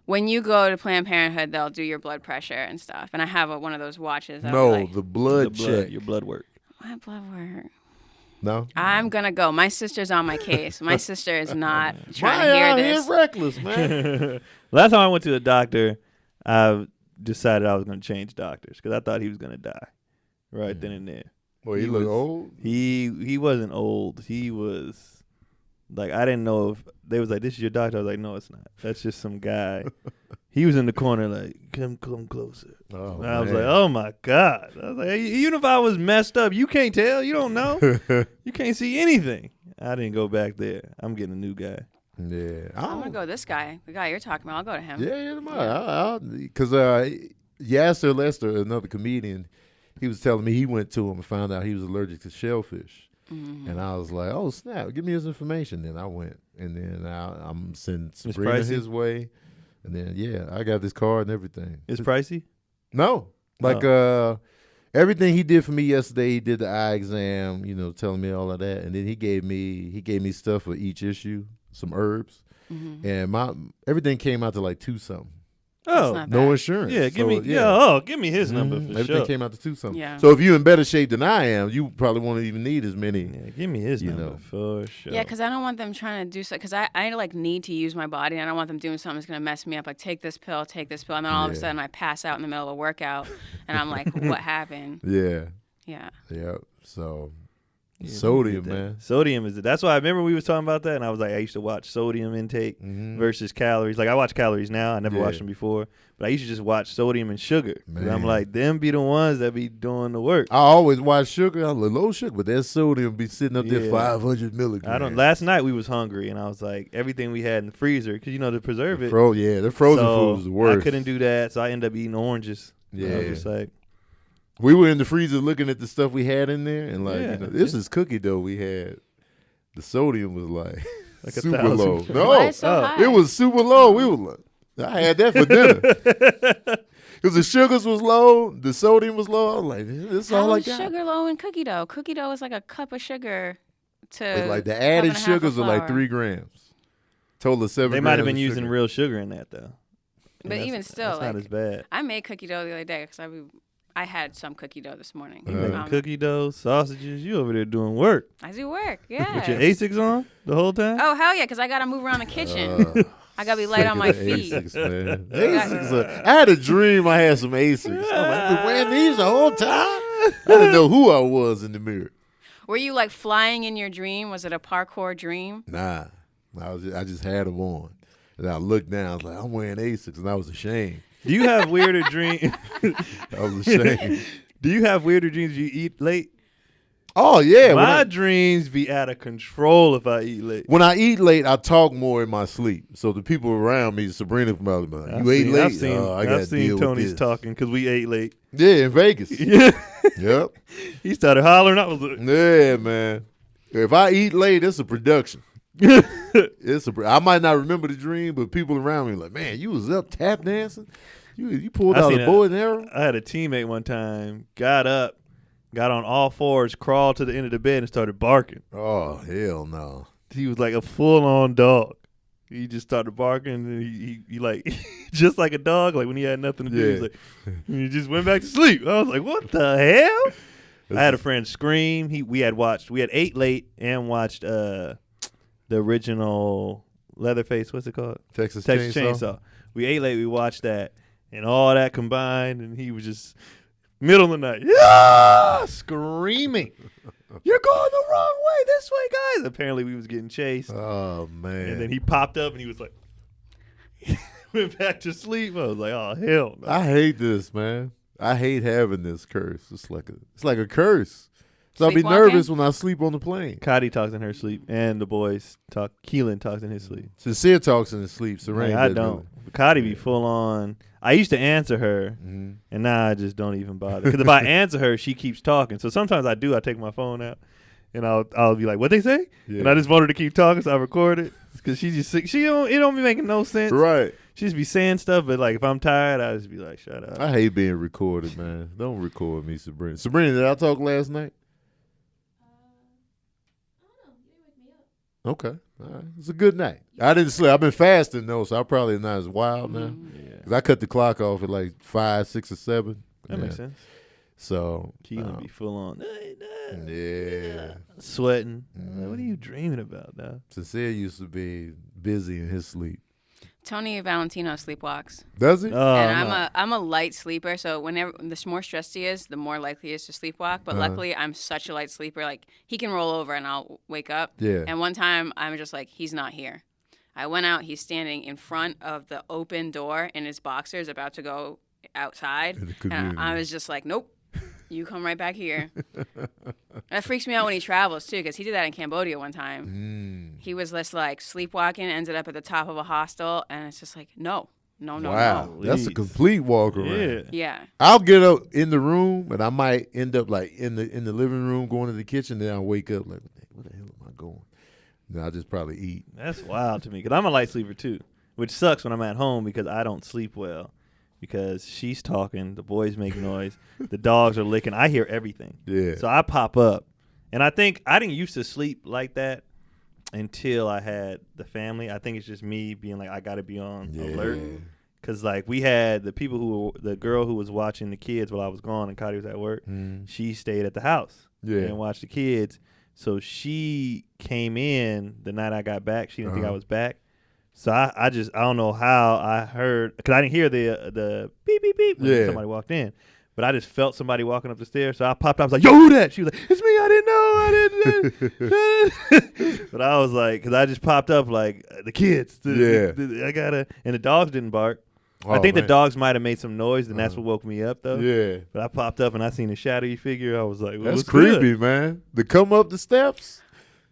When you go to Planned Parenthood, they'll do your blood pressure and stuff. And I have one of those watches. No, the blood check. Your blood work. My blood work. No? I'm going to go. My sister's on my case. My sister is not trying Why to hear out this. here reckless, man? Last time I went to the doctor, I decided I was going to change doctors because I thought he was going to die right then and there. Boy, he look old. He wasn't old. He was like, I didn't know if they was like, this is your doctor. I was like, no, it's not. That's just some guy. He was in the corner like, come closer. Oh, And I was man. like, oh my God. I was like, even if I was messed up, you can't tell. You don't know. You can't see anything. I didn't go back there. I'm getting a new guy. Yeah. I'm going to go this guy. The guy you're talking about, I'll go to him. Yeah, because Yasser Lester, another comedian, he was telling me he went to him and found out he was allergic to shellfish. And I was like, oh, snap, give me his information. Then I went, and then I'm sending Sabrina pricey? his way. And then, yeah, I got this card and everything. It's pricey? No. Like, everything he did for me yesterday, he did the eye exam, telling me all of that. And then he gave me stuff for each issue, some herbs. And everything came out to like $2 something. That's Oh, not No bad. insurance. yeah. Give So, me give me his number for Everything sure. came out to $2 something. Yeah. So if you're in better shape than I am, you probably won't even need as many. Yeah, give me his You number know. for sure. Yeah, because I don't want them trying to do so. Because I like need to use my body. And I don't want them doing something that's going to mess me up. Like, take this pill. And then all of a Yeah. sudden I pass out in the middle of a workout. And I'm like, what happened? Yeah. Yeah. Yep. So Yeah, sodium, we get that. man. Sodium is it. That's why I remember we was talking about that, and I was like, I used to watch sodium intake versus calories. Like I watch calories now. I never watched them before, but I used to just watch sodium and sugar. 'Cause I'm Man. like, them be the ones that be doing the work. I always watch sugar. I like low sugar, but that sodium be sitting up there Yeah. 500 milligrams. I don't. Last night we was hungry, and I was like, everything we had in the freezer, because to preserve it. the frozen So food is the worst. I couldn't do that, so I ended up eating oranges. And I was Yeah. just like, We were in the freezer looking at the stuff we had in there, and like, Yeah. this is cookie dough we had. The sodium was like, Like a super 1,000. low. No, Why it's so high? it was super low. We were like, I had that for dinner. Because the sugars was low, the sodium was low. I was like, this is all How I is got. sugar low in cookie dough? Cookie dough is like a cup of sugar to It's like the cup added and a half of sugars are like flour. 3 grams. Total of 7 they grams. might have been of using sugar. real sugar in that though. But And even that's still, not like, as bad. I made cookie dough the other day because I had some cookie dough this morning. You making Um, cookie dough, sausages. You over there doing work I do work, yeah. with your Asics on the whole time. Oh hell yeah, because I gotta move around the kitchen. I gotta be light on my feet. Asics, man. Asics I had a dream I had some Asics. I'm like, I've been wearing these the whole time. I didn't know who I was in the mirror. Were you like flying in your dream? Was it a parkour dream? Nah, I just had them on. And I looked down, I was like, I'm wearing Asics, and I was ashamed. Do you have weirder dreams? I was ashamed. Do you have weirder dreams? You eat late. Oh, yeah. My dreams be out of control if I eat late. When I eat late, I talk more in my sleep. So the people around me, Sabrina, probably be like, you ate late? I've seen, I got to I've seen deal Tony's with this. talking because we ate late. Yeah, in Vegas. Yeah. Yep. He started hollering. I was like, Yeah, man. If I eat late, it's a production. I might not remember the dream, but people around me like, man, you was up tap dancing? You pulled I out seen a a- bow and arrow? I had a teammate one time, got up, got on all fours, crawled to the end of the bed and started barking. Oh, hell no. He was like a full-on dog. He just started barking. And he like just like a dog. Like when he had nothing to do, he's like, he just went back to sleep. I was like, what the hell? I had a friend scream. We had ate late and watched the original Leatherface. What's it called? Texas Chainsaw. We ate late. We watched that, and all that combined, and he was just middle of the night, screaming. You're going the wrong way. This way, guys. Apparently, we was getting chased. Oh man! And then he popped up, and he was like, went back to sleep. I was like, oh hell no. I hate this, man. I hate having this curse. It's like a curse. So I'll be nervous when I sleep on the plane. Cotty talks in her sleep, and the boys talk. Keelan talks in his sleep. Sincere talks in his sleep. Serene, I don't. Cotty be full on. I used to answer her, Mm-hmm. and now I just don't even bother. Because if I answer her, she keeps talking. So sometimes I do. I take my phone out, and I'll be like, "What they say?" Yeah. And I just want her to keep talking, so I record it. Because it don't be making no sense. Right. She just be saying stuff, but like if I'm tired, I just be like, "Shut up." I hate being recorded, man. Don't record me, Sabrina. Sabrina, did I talk last night? Okay. All right. It's a good night. I didn't sleep. I've been fasting, though, so I'm probably not as wild now. Yeah, Because I cut the clock off at like 5, 6, or 7. that makes sense. So. Keelan be full on. Yeah. Sweating. Like, what are you dreaming about, dog? Sincere used to be busy in his sleep. Tony Valentino sleepwalks. Does he? Oh, And I'm a light sleeper, so whenever the more stressed he is, the more likely he is to sleepwalk. But luckily, I'm such a light sleeper. Like, he can roll over and I'll wake up. Yeah. And one time, I'm just like, he's not here. I went out. He's standing in front of the open door in his boxers, about to go outside. And I was just like, nope. You come right back here. That freaks me out when he travels, too, because he did that in Cambodia one time. He was just, like, sleepwalking, ended up at the top of a hostel, and it's just like, no. Wow. No. That's a complete walk around. Yeah. I'll get up in the room, and I might end up, like, in the living room, going to the kitchen, then I'll wake up, like, where the hell am I going? Then I'll just probably eat. That's wild to me, because I'm a light sleeper, too, which sucks when I'm at home because I don't sleep well. Because she's talking, the boys make noise, the dogs are licking. I hear everything. Yeah. So I pop up. And I think I didn't used to sleep like that until I had the family. I think it's just me being like, I got to be on alert. Because, like, we had the girl who was watching the kids while I was gone and Cotty was at work, she stayed at the house and watched the kids. So she came in the night I got back. She didn't think I was back. So I don't know how I heard, because I didn't hear the beep, beep, beep when somebody walked in. But I just felt somebody walking up the stairs. So I popped up. I was like, yo, who that? She was like, it's me. I didn't know. But I was like, because I just popped up like, the kids. I got to. And the dogs didn't bark. Oh, I think the dogs might have made some noise, and that's what woke me up, though. Yeah. But I popped up, and I seen a shadowy figure. I was like, well, that's creepy, man. To come up the steps.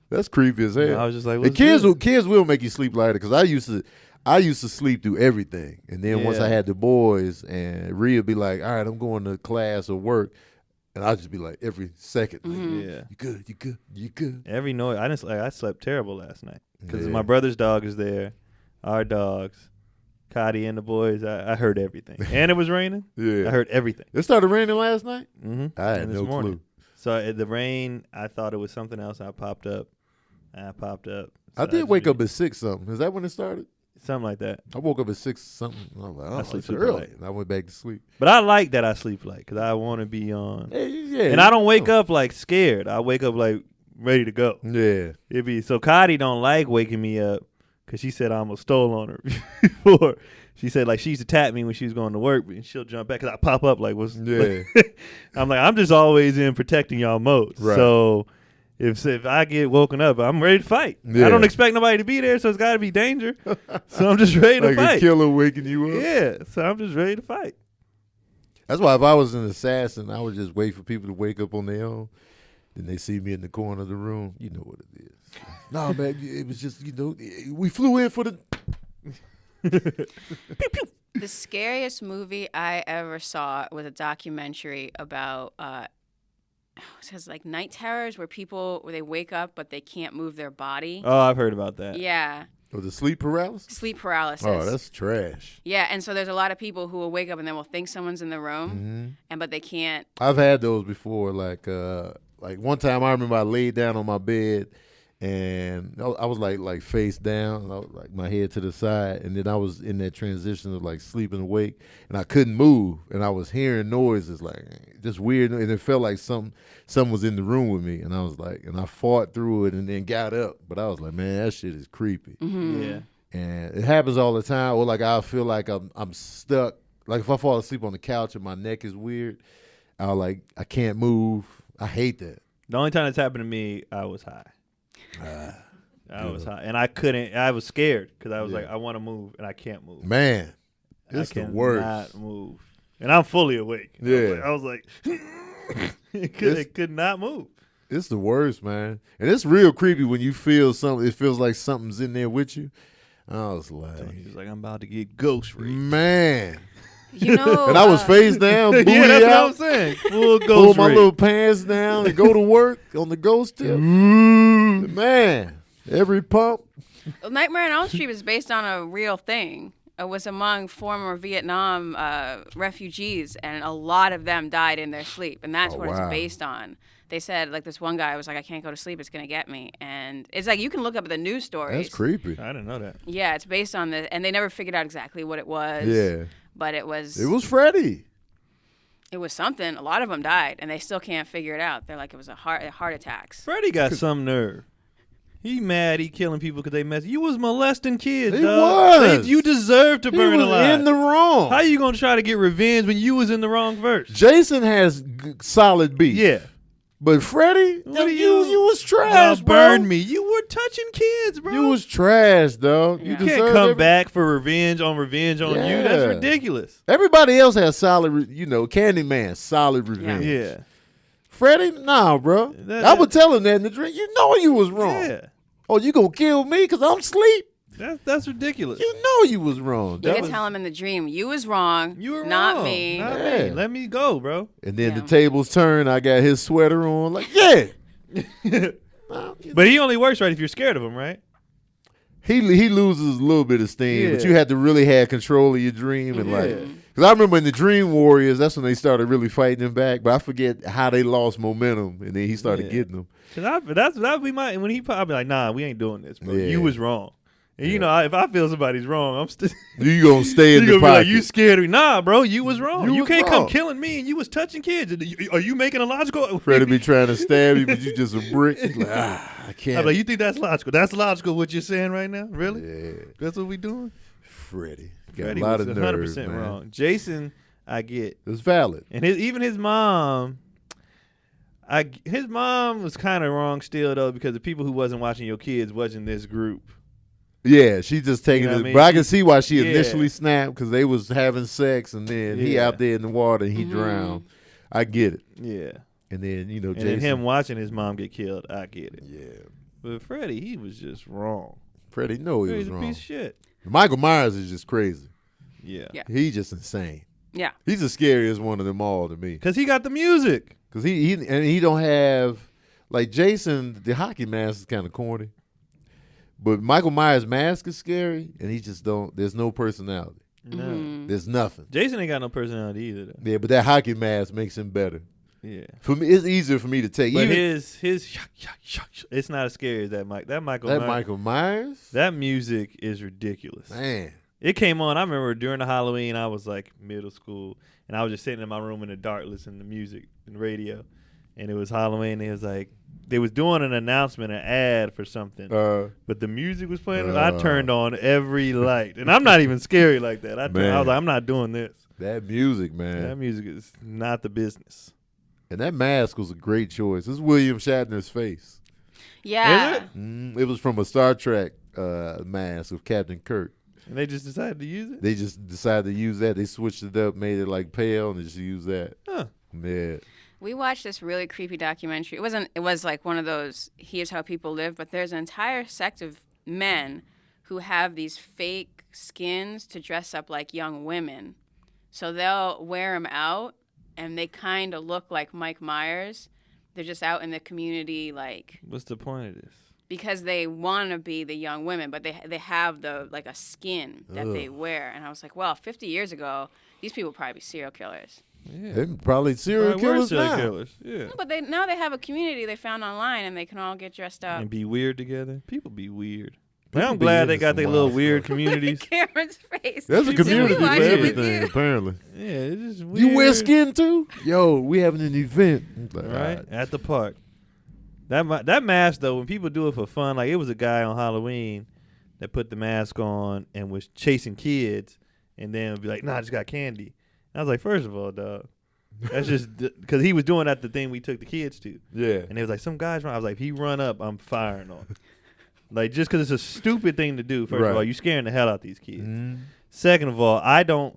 That's creepy as hell. I was just like, and kids will make you sleep lighter, because I used to sleep through everything. And then once I had the boys, and Rhea would be like, all right, I'm going to class or work. And I'd just be like, every second, like, you good. Every noise. I slept terrible last night because my brother's dog is there, our dogs, Cotty and the boys. I heard everything. And it was raining. I heard everything. It started raining last night? Mm-hmm. I had no clue. So the rain, I thought it was something else. I popped up. So I did wake up at 6 something. Is that when it started? Something like that. I woke up at 6 something. I was like, I sleep it's super early. late. And I went back to sleep. But I like that I sleep late because I want to be on. Yeah. And I don't wake up like scared. I wake up like ready to go. Yeah. So Cotty don't like waking me up because she said I almost stole on her before. She said like she used to tap me when she was going to work, and she'll jump back because I pop up like what's. Yeah. I'm like, I'm just always in protecting y'all mode. Right. So if I get woken up, I'm ready to fight. Yeah. I don't expect nobody to be there, so it's got to be danger. So I'm just ready to like fight. a killer waking you up. Yeah. So I'm just ready to fight. That's why if I was an assassin, I would just wait for people to wake up on their own. Then they see me in the corner of the room. You know what it is. No, man, it was just, we flew in for the... The scariest movie I ever saw was a documentary about it says like night terrors where they wake up but they can't move their body. Oh, I've heard about that. Yeah. Oh, the sleep paralysis? Sleep paralysis. Oh, that's trash. Yeah, and so there's a lot of people who will wake up and then will think someone's in the room, but they can't. I've had those before. Like one time I remember I laid down on my bed and I was like face down, I was like my head to the side, and then I was in that transition of like sleeping awake, and I couldn't move, and I was hearing noises like just weird, and it felt like something was in the room with me, and I was like, and I fought through it, and then got up, but I was like, man, that shit is creepy. Yeah. And it happens all the time, or like I feel like I'm stuck. Like if I fall asleep on the couch and my neck is weird, I can't move. I hate that. The only time that's happened to me, I was high. I was high, and I couldn't. I was scared because I was like, I want to move, and I can't move. Man, it's the worst. I cannot move, and I'm fully awake. Yeah, I was like, it could not move. It's the worst, man, and it's real creepy when you feel something. It feels like something's in there with you. I was like, He was like, I'm about to get ghost raped. Man. You know, and I was face down, booty yeah, that's out. what I'm saying. Full ghost Pull my rape. little pants down and go to work on the ghost tip. Man, every pump. Nightmare on Elm Street was based on a real thing. It was among former Vietnam refugees, and a lot of them died in their sleep, and that's what it's based on. They said, like, this one guy was like, I can't go to sleep, it's going to get me. And it's like, you can look up the news stories. That's creepy. I didn't know that. Yeah, it's based on the, and they never figured out exactly what it was. Yeah. But it was Freddie. It was something. A lot of them died, and they still can't figure it out. They're like, it was a heart attacks. Freddie got some nerve. He mad he killing people because they mess. You was molesting kids, He dog. was. You deserve to burn alive. In the wrong. How you gonna try to get revenge when you was in the wrong verse? Jason has solid beef. Yeah. But Freddie, you was trash, bro. Burn me. You were touching kids, bro. You was trash, dog. Yeah. You You can't come back for revenge on you. That's ridiculous. Everybody else has solid, Candyman, solid revenge. Yeah. Freddie, nah, bro. I would tell him that in the drink. You know you was wrong. Yeah. Oh, you gonna kill me because I'm asleep? That's ridiculous. You know you was wrong. You can tell him in the dream, you was wrong. You were not wrong. me. Not Yeah. me. Let me go, bro. And then Yeah. the tables turn. I got his sweater on. Like, yeah. But he only works right if you're scared of him, right? He loses a little bit of steam, but Yeah. you had to really have control of your dream and Yeah. because I remember in the Dream Warriors, that's when they started really fighting him back. But I forget how they lost momentum, and then he started getting them. That'd be my when he I'd be like, nah, we ain't doing this, bro. Yeah. You was wrong. And you know, if I feel somebody's wrong, I'm still. You gonna stay in You the gonna be pocket? like, you scared of me? Nah, bro, you was wrong. You You was can't wrong. come killing me, and you was touching kids. Are you making a logical? Freddie be trying to stab you, but you just a brick. He's like, I can't. I'm like, you think that's logical? That's logical. What you're saying right now? Really? Yeah, That's what we doing? Freddie got Freddie a lot was of nerve, 100% man. wrong. Jason, I get, It's valid. and even his mom. His mom was kind of wrong still though, because the people who wasn't watching your kids wasn't this group. Yeah, she just taking You know it. what I mean? But I can see why she Yeah. initially snapped because they was having sex, and then he Yeah. out there in the water and he drowned. I get it. Yeah. And then And Jason. then him watching his mom get killed, I get it. Yeah, But Freddie, he was just wrong. Freddie know he Freddie's was a wrong. piece of shit. Michael Myers is just crazy. Yeah. Yeah. He's just insane. Yeah. He's the scariest one of them all to me. Because he got the music. Because he don't have, like Jason, the hockey mask is kind of corny. But Michael Myers' mask is scary, and he just there's no personality. No. There's nothing. Jason ain't got no personality either, though. Yeah, but that hockey mask makes him better. Yeah. For me, it's easier for me to take. But Even his it's not as scary as that Mike. That Michael Myers, That music is ridiculous. man. It came on. I remember during the Halloween, I was like middle school, and I was just sitting in my room in the dark listening to music and radio, and it was Halloween. And it was like they was doing an announcement, an ad for something, but the music was playing. I turned on every light, and I'm not even scary like that. I was like, I'm not doing this. That music, man. That music is not the business. And that mask was a great choice. This is William Shatner's face. Yeah. Is it? It was from a Star Trek mask of Captain Kirk. And they just decided to use it? They just decided to use that. They switched it up, made it like pale, and just used that. Huh. Yeah. We watched this really creepy documentary. It was like one of those, here's how people live, but there's an entire sect of men who have these fake skins to dress up like young women. So they'll wear them out, and they kind of look like Mike Myers. They're just out in the community, like, What's the point of this? because they want to be the young women, but they have like a skin that they wear. And I was like, well, 50 years ago, these people would probably be serial killers. Yeah. They're probably serial Probably were killers serial now. killers. Yeah. No, but now they have a community they found online, and they can all get dressed up. And be weird together. People be weird. People I'm be glad into they got some their little wild weird stuff. communities. Cameron's face. There's a People community be for watch it with everything, you? apparently. Yeah, it's just weird. You wear skin too? Yo, we having an event. Like, Right? At the park. That mask, though, when people do it for fun, like it was a guy on Halloween that put the mask on and was chasing kids and then would be like, nah, I just got candy. And I was like, first of all, dog, that's just because he was doing that the thing we took the kids to. Yeah. And it was like, some guys run. I was like, if he run up, I'm firing on him. Like, just because it's a stupid thing to do, first of all, you scaring the hell out these kids. Mm. Second of all, I don't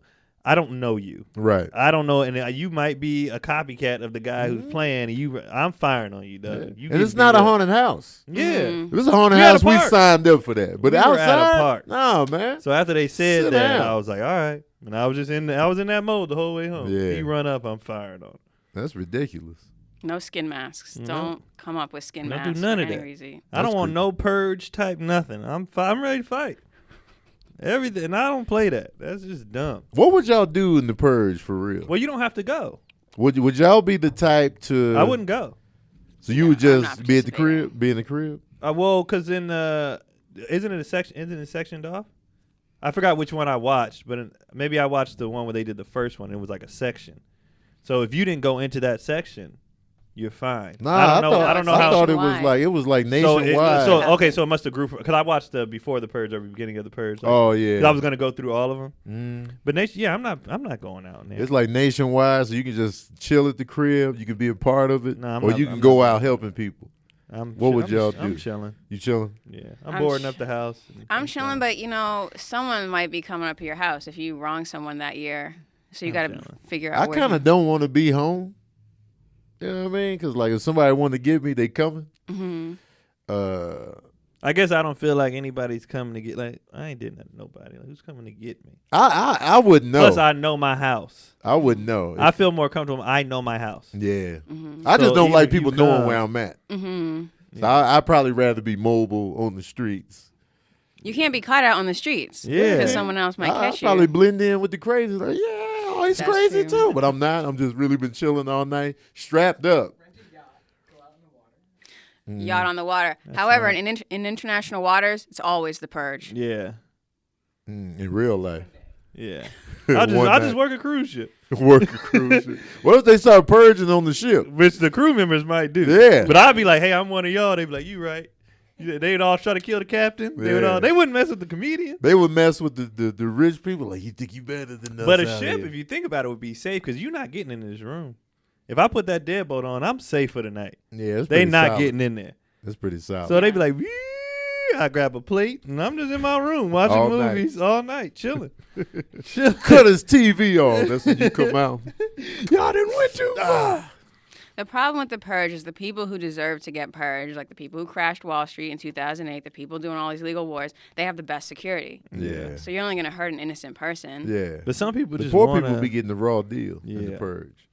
know you. Right. I don't know, and you might be a copycat of the guy who's playing. And I'm firing on you, dog. Yeah. You And it's not a haunted house. Yeah. Mhm. If it's a haunted We at a house, we park. signed up for that. But We were at a outside, park. no, man. So after they said Sit that, down. I was like, all right. And I was in that mode the whole way home. Yeah. He run up, I'm firing on him. That's ridiculous. No skin masks. No. Don't come up with skin Don't masks. do none for of any that. reason. I don't That's want creepy. no purge type nothing. I'm ready to fight. Everything. And I don't play that. That's just dumb. What would y'all do in the purge for real? Well, you don't have to go. Would y'all be the type to? I wouldn't go. So you would I'm not just be at the participating. crib, be in the crib. Well, because isn't it sectioned off? I forgot which one I watched, but maybe I watched the one where they did the first one. It was like a section. So if you didn't go into that section, you're fine. Nah, I don't know I how. thought it was Nationwide. nationwide. So it must have grouped because I watched the before the purge or the beginning of the purge. Like, oh 'cause yeah, I was gonna go through all of them. Mm. But I'm not going out in there. It's like nationwide, so you can just chill at the crib. You can be a part of it, Nah, I'm or not- you can I'm go not- out helping people. I'm What would I'm y'all I'm do? chilling. You chilling? Yeah, I'm I'm boarding ch- up the house. I'm chilling, but someone might be coming up to your house if you wrong someone that year. So you I'm got to chilling. figure out. I kind of don't want to be home. You know what I mean? Because like if somebody want to get me, they coming. Mm-hmm. I guess I don't feel like anybody's coming to get. Like I ain't did nothing to nobody. Like, who's coming to get me? I wouldn't know. Plus, I know my house. I wouldn't know. I feel more comfortable. I know my house. Yeah. Mm-hmm. I just So don't even like if you people knowing come- where I'm at. Mm-hmm. So I'd probably rather be mobile on the streets. You can't be caught out on the streets. Yeah. Because someone else might I'd catch probably you. blend in with the crazy. Like, yeah, oh, he's That's crazy true. too. But I'm not. I'm just really been chilling all night, strapped up. Yacht on the water. However, in international waters, it's always the purge. Yeah, In real life. yeah. One I night. just work a cruise ship, Work a cruise ship. What if they start purging on the ship? which the crew members might do. Yeah. But I'd be like, hey, I'm one of y'all. They'd be like, you right. They'd all try to kill the captain. Yeah. They wouldn't mess with the comedian. They would mess with the rich people. Like, you think you better than us? But a out ship, here. if you think about it, would be safe because you're not getting in this room. If I put that deadbolt on, I'm safe for the night. Yeah, it's They pretty not solid. getting in there. That's pretty solid. So they'd be like, "Wee." I grab a plate and I'm just in my room watching All night. movies all night, chilling. Chilling. Cut his TV off. That's when you come out. Y'all didn't went too far. The problem with the purge is the people who deserve to get purged, like the people who crashed Wall Street in 2008, the people doing all these legal wars, they have the best security. Yeah. So you're only going to hurt an innocent person. Yeah. But some people The just poor wanna, people be getting the raw deal in the Yeah. purge.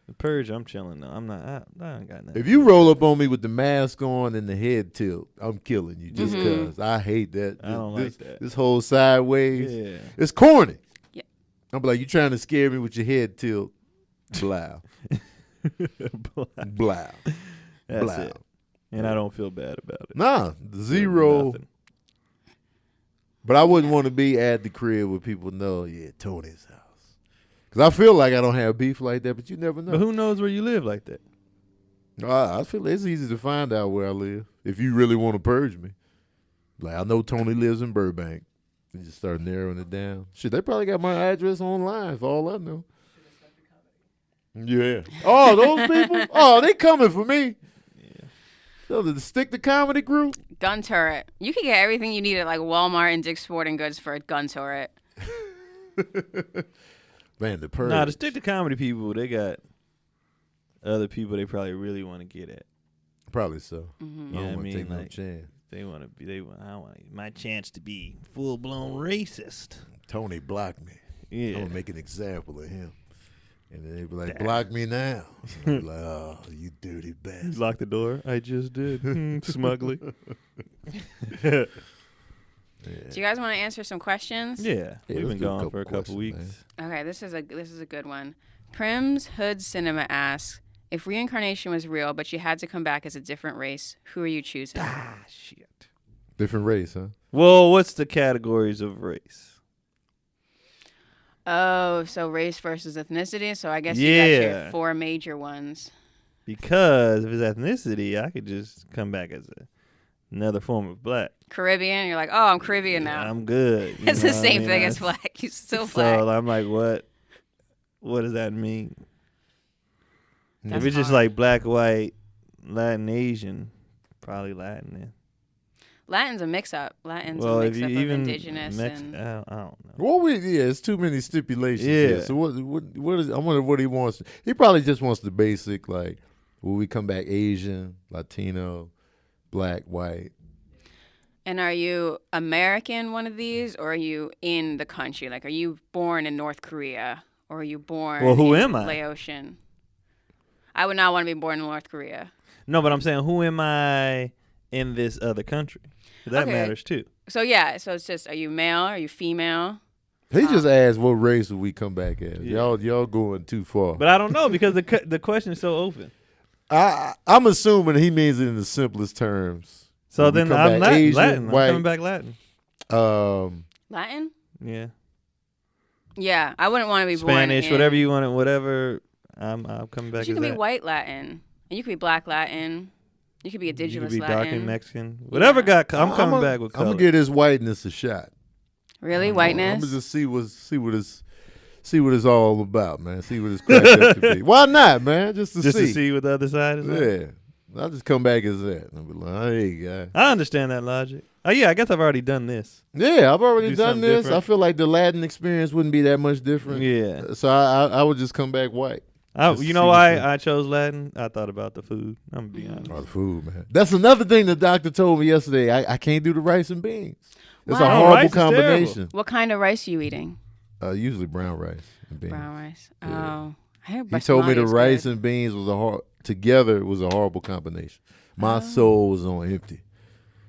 the purge. I'm chilling though. I'm not. I ain't got nothing. If you roll up on me with the mask on and the head tilt, I'm killing you just Mhm. because I hate that. I don't this, like that. This whole sideways. Yeah. It's corny. Yeah. I'm like, you trying to scare me with your head tilt. Blah. Blah. That's Blah. it. And I don't feel bad about it. Nah, zero. Nothing. But I wouldn't want to be at the crib where people know, yeah, Tony's house. Because I feel like I don't have beef like that, but you never know. But who knows where you live like that? I feel it's easy to find out where I live if you really want to purge me. Like, I know Tony lives in Burbank. You just start narrowing it down. Shit, they probably got my address online for all I know. Yeah. Oh, those people? Oh, they coming for me. Yeah. So the Stick to Comedy group? Gun turret. You can get everything you need at like Walmart and Dick's Sporting Goods for a gun turret. Man, the purge. Nah, to stick to comedy people, they got other people they probably really want to get at. Probably so. Mm-hmm. I Yeah, don't I want to mean, take no like- chance. They want to be. I want my chance to be full blown racist. Tony blocked me. Yeah. I'm going to make an example of him. And then they be like, block me now. And I'm like, oh, you dirty bastard. Lock the door. I just did. Smugly. Yeah. Do you guys want to answer some questions? We've let's been do a gone for a couple questions, weeks. man. Okay, this is a good one. Prim's Hood Cinema asks, if reincarnation was real, but you had to come back as a different race, who are you choosing? Ah, shit. Different race, huh? Well, what's the categories of race? Oh, so race versus ethnicity. So I guess you got your 4 major ones. Because if it's ethnicity, I could just come back as another form of black. Caribbean, you're like, oh, I'm Caribbean now. I'm good. It's the same thing as black. You're still black. So I'm like, what? What does that mean? That's if it's just hard. like black, white, Latin, Asian, probably Latin then. Latin's a mix-up. Latin's Well, a if you mix-up of even indigenous and I don't know. Well, it's too many stipulations. Yeah. Here. So what is? I wonder what he wants. He probably just wants the basic, like, will we come back Asian, Latino, black, white? And are you American, one of these, or are you in the country? Like, are you born in North Korea, or are you born Well, who in am I? Laotian? I would not want to be born in North Korea. No, but I'm saying, who am I in this other country? That Okay. matters too. So, yeah, so it's just, are you male? Are you female? He just asked what race would we come back as. Yeah. Y'all going too far. But I don't know because the question is so open. I'm assuming he means it in the simplest terms. So Will we then come I'm back Asian, Latin. white? I'm coming back Latin. Latin? Yeah. Yeah, I wouldn't want to be Spanish, born in... whatever you want, whatever. I'm coming back But as you can be that. white Latin, and you could be black Latin. You could be You could indigenous be Latin. dark and Mexican. Whatever I'm coming back with I'm color. gonna get his whiteness a shot. Really, whiteness? I'm gonna just see what it's all about, man. See what it's cracked up to be. Why not, man? Just to see what the other side is like. Yeah. I'll just come back as that. I'll be like, hey, guy. I understand that logic. Oh yeah, I guess I've already done this. Yeah, I've already Do done something this. different. I feel like the Latin experience wouldn't be that much different. Yeah. So I would just come back white. Just You know see why what's I chose Latin? I thought about the food. I'm gonna be honest. Oh, the food, man. That's another thing the doctor told me yesterday. I can't do the rice and beans. It's a Why? horrible Rice is terrible. combination. What kind of rice are you eating? Usually brown rice and beans. Brown rice. Yeah. Oh. I heard He told me the basmati is rice good. and beans together was a horrible combination. My soul was on empty.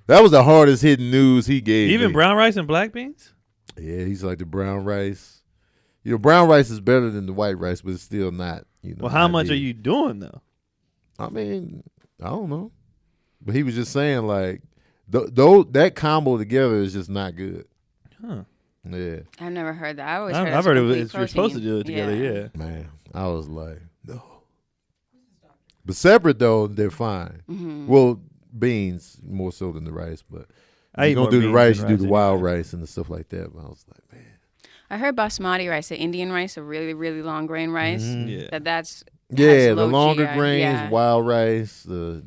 That was the hardest hitting news he gave Even me. brown rice and black beans? Yeah, he's like the brown rice. You know, brown rice is better than the white rice, but it's still not. Well, how much are you doing though? I mean, I don't know. But he was just saying like, that combo together is just not good. Huh. Yeah. I've never heard that. I always I've heard that's heard complete you're supposed to protein. do it together. Yeah. Man, I was like, no. But separate though, they're fine. Mm-hmm. Well, beans more so than the rice, but I you eat don't more do the beans rice, than you do the wild anyway. rice and the stuff like that. But I was like, man. I heard basmati rice, the Indian rice, a really, really long grain rice. Mhm. Yeah. That's Yeah, has the low longer GI, grains, yeah. wild rice, black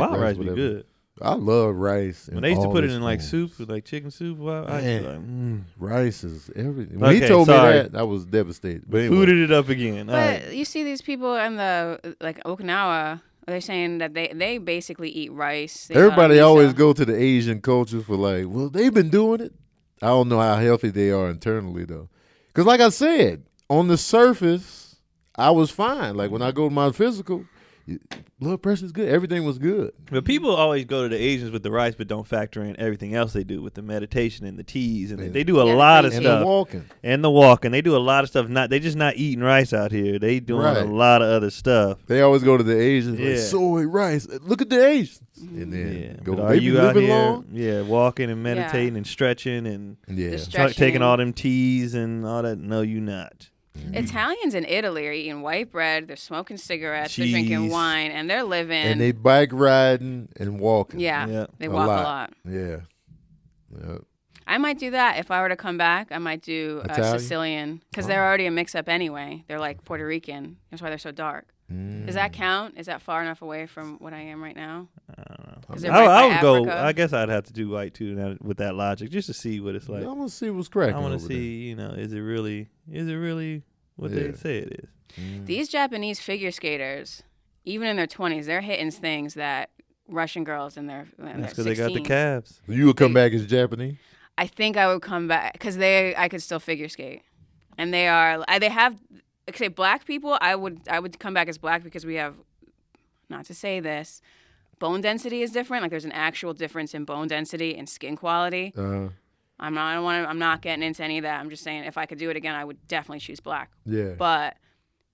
Wild rice, rice be whatever. good. I love rice. When they used to all put it its in like forms. soup, like chicken soup, I used to be like, Rice is everything. When he Okay, told sorry. me that, I was devastated. But anyway, fooded it up again. All But right. you see these people in the like Okinawa, they're saying that they basically eat rice. They everybody miso. always go to the Asian culture for like, well, they've been doing it. I don't know how healthy they are internally though. Because like I said, on the surface, I was fine. Like when I go to my physical, blood pressure's good. Everything was good. But people always go to the Asians with the rice, but don't factor in everything else they do with the meditation and the teas, and Yeah. they do a Yeah, lot of the And stuff. the walking. And the walking, they do a lot of stuff. They just not eating rice out here. They doing a Right. lot of other stuff. They always go to the Asians like Yeah. soy rice. Look at the Asians. And then Yeah, go, but are they be you out living here? long. Yeah, walking and meditating and stretching and Yeah. Just taking Stretching. all them teas and all that. No, you not. Italians in Italy are eating white bread. They're smoking cigarettes. They're drinking Cheese. wine, and they're living. And they bike riding and walking. yeah, Yeah. they A walk lot. a lot. Yeah. Yeah. I might do that if I were to come back. I might do Italian? Sicilian because they're already a mix up anyway. They're like Puerto Rican. That's why they're so dark. Does that count? Is that far enough away from what I am right now? I don't know. Is it right I by would go. Africa? I guess I'd have to do white too with that logic, just to see what it's like. I want to see what's cracking. I want over to see, is it really what Yeah. they say it is? there. These Japanese figure skaters, even in their 20s, they're hitting things that Russian girls in their That's because they got the 16. calves. You would come back as Japanese? I think I would come back because I could still figure skate, and they have. Say black people, I would come back as black because we have, not to say this, bone density is different. Like there's an actual difference in bone density and skin quality. I'm not getting into any of that. I'm just saying if I could do it again, I would definitely choose black. Yeah. But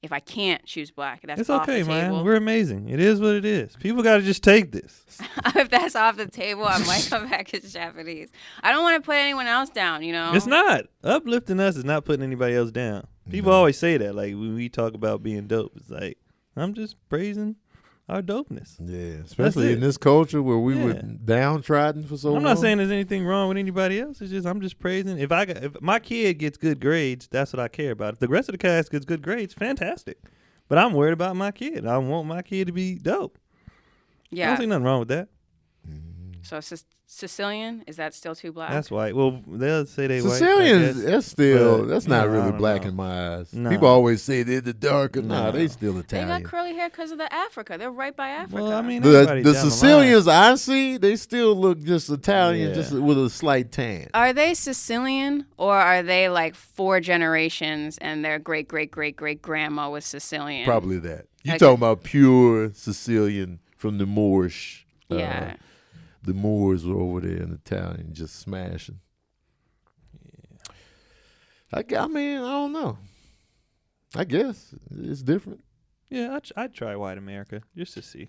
if I can't choose black, that's It's off okay, the man. table. We're amazing. It is what it is. People got to just take this. If that's off the table, I might come back as Japanese. I don't want to put anyone else down, you know? It's not. Uplifting us is not putting anybody else down. People always say that. Like, when we talk about being dope, it's like, I'm just praising our dopeness. Yeah, especially in this culture where we were downtrodden for so long. I'm not saying there's anything wrong with anybody else. It's just I'm just praising. If my kid gets good grades, that's what I care about. If the rest of the cast gets good grades, fantastic. But I'm worried about my kid. I want my kid to be dope. I don't see nothing wrong with that. So Sicilian, is that still too black? That's white. Well, they'll say they Sicilians, white. that's not really black know. in my eyes. No. People always say they're the darker. No. They still They Italian. got curly hair because of the Africa. They're right by Africa. Well, I mean, The everybody down Sicilians I see, they still look just Italian, Yeah. just with a slight tan. Are they Sicilian or are they like 4 generations and their great great great great grandma was Sicilian? Probably that. You Okay. talking about pure Sicilian from the Moorish? Yeah. The Moors were over there in Italian, just smashing. Yeah. I mean, I don't know. I guess it's different. Yeah, I'd try white America just to see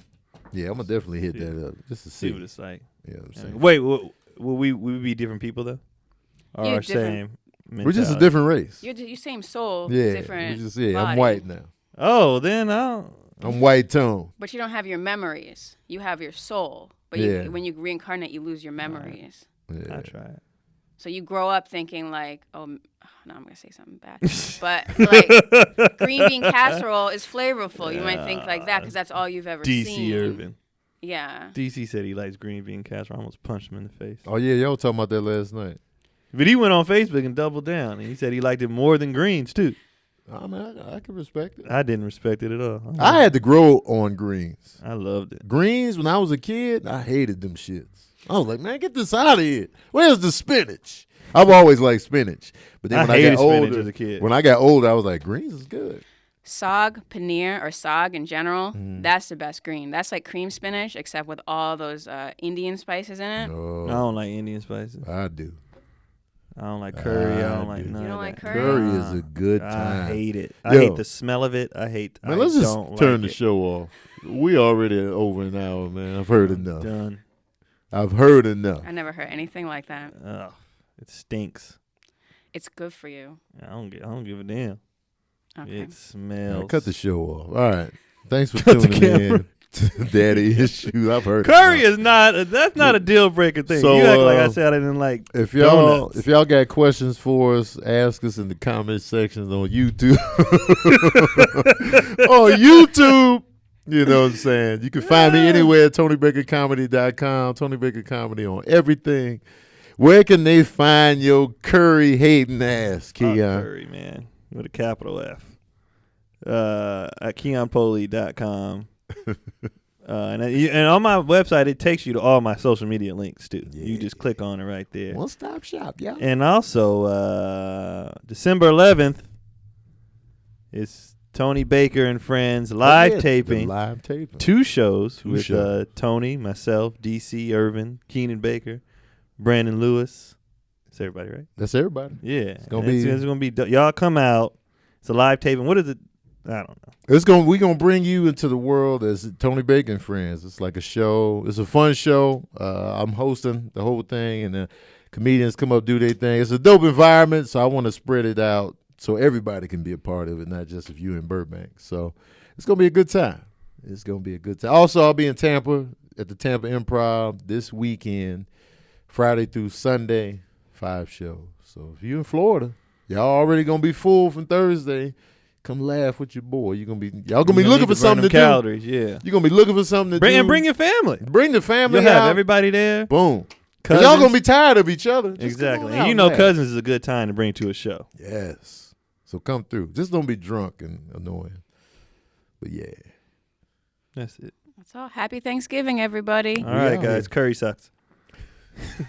Yeah, I'm gonna definitely hit that up just to see see. what it's like. Yeah, I'm saying. Wait, will we be different people though? Or You're our different. same? We're just a mentality? different race. You same soul, Yeah, different. we just, I'm body. white now. Oh, then I'll. I'm white tone. But you don't have your memories. You have your soul. But Yeah. when you reincarnate, you lose your memories. Yeah. I'll try it. So you grow up thinking like, oh no, I'm gonna say something bad. But like green bean casserole is flavorful. You might think like that because that's all you've ever DC seen. Urban. Yeah. DC said he likes green bean casserole. I almost punched him in the face. Oh yeah, y'all talking about that last night. But he went on Facebook and doubled down, and he said he liked it more than greens too. I mean, I can respect it. I didn't respect it at all. I had to grow on greens. I loved it. Greens, when I was a kid, I hated them shits. I was like, man, get this out of here. Where's the spinach? I've always liked spinach. But then I when I hated got spinach older, as a kid. when I got older, I was like, greens is good. Sog, paneer, or sog in general, that's the best green. That's like cream spinach, except with all those Indian spices in it. I No, don't like Indian spices. I do. I don't like curry. I don't I like do. none You don't of like that. curry? Curry is a good I time. hate it. I Yo. hate the smell of it. I hate. Man, I let's just don't turn like the it. show off. We already over an hour, man. I've heard enough. Done. I've heard enough. I never heard anything like that. Ugh, it stinks. It's good for you. I don't give a damn. Okay. It smells. Cut the show off. All right. Thanks for Cut the tuning camera. in to Daddy Issues. I've heard Curry enough. is not. That's not a deal breaker thing. So, you act like I said I didn't like. If y'all donuts. if y'all got questions for us, ask us in the comment sections on YouTube. On YouTube. You know what I'm saying? You can find me anywhere at TonyBakerComedy.com. Tony Baker Comedy on everything. Where can they find your curry hating ass, Keon? Curry, man, with a capital F. At KeonPolee.com. And on my website, it takes you to all my social media links too. You just click on it right there. One stop shop, yeah. And also, December 11th is Tony Baker and Friends live taping. Live taping. 2 shows Two with shows. Tony, myself, DC, Irvin, Keenan Baker, Brandon Lewis. That's everybody, right? That's everybody. Yeah. It's gonna be y'all come out. It's a live taping. What is it? I don't know. We're gonna bring you into the world as Tony Baker and Friends. It's like a show. It's a fun show. I'm hosting the whole thing, and the comedians come up, do their thing. It's a dope environment, so I want to spread it out so everybody can be a part of it, not just if you're in Burbank. So it's gonna be a good time. It's gonna be a good time. Also, I'll be in Tampa at the Tampa Improv this weekend, Friday through Sunday, 5 shows. So if you're in Florida, y'all already gonna be full from Thursday. Come laugh with your boy. Y'all gonna be looking for something to do. Calories, yeah. You're gonna be looking for something to do. And bring your family. Bring the family You'll have out. everybody there. Boom. 'Cause Cousins. y'all gonna be tired of each other. Just come Exactly. on And out you know, laugh. Cousins is a good time to bring to a show. Yes. So come through. Just don't be drunk and annoying. But yeah. That's it. That's all. Happy Thanksgiving, everybody. All right, out guys. here. Curry sucks.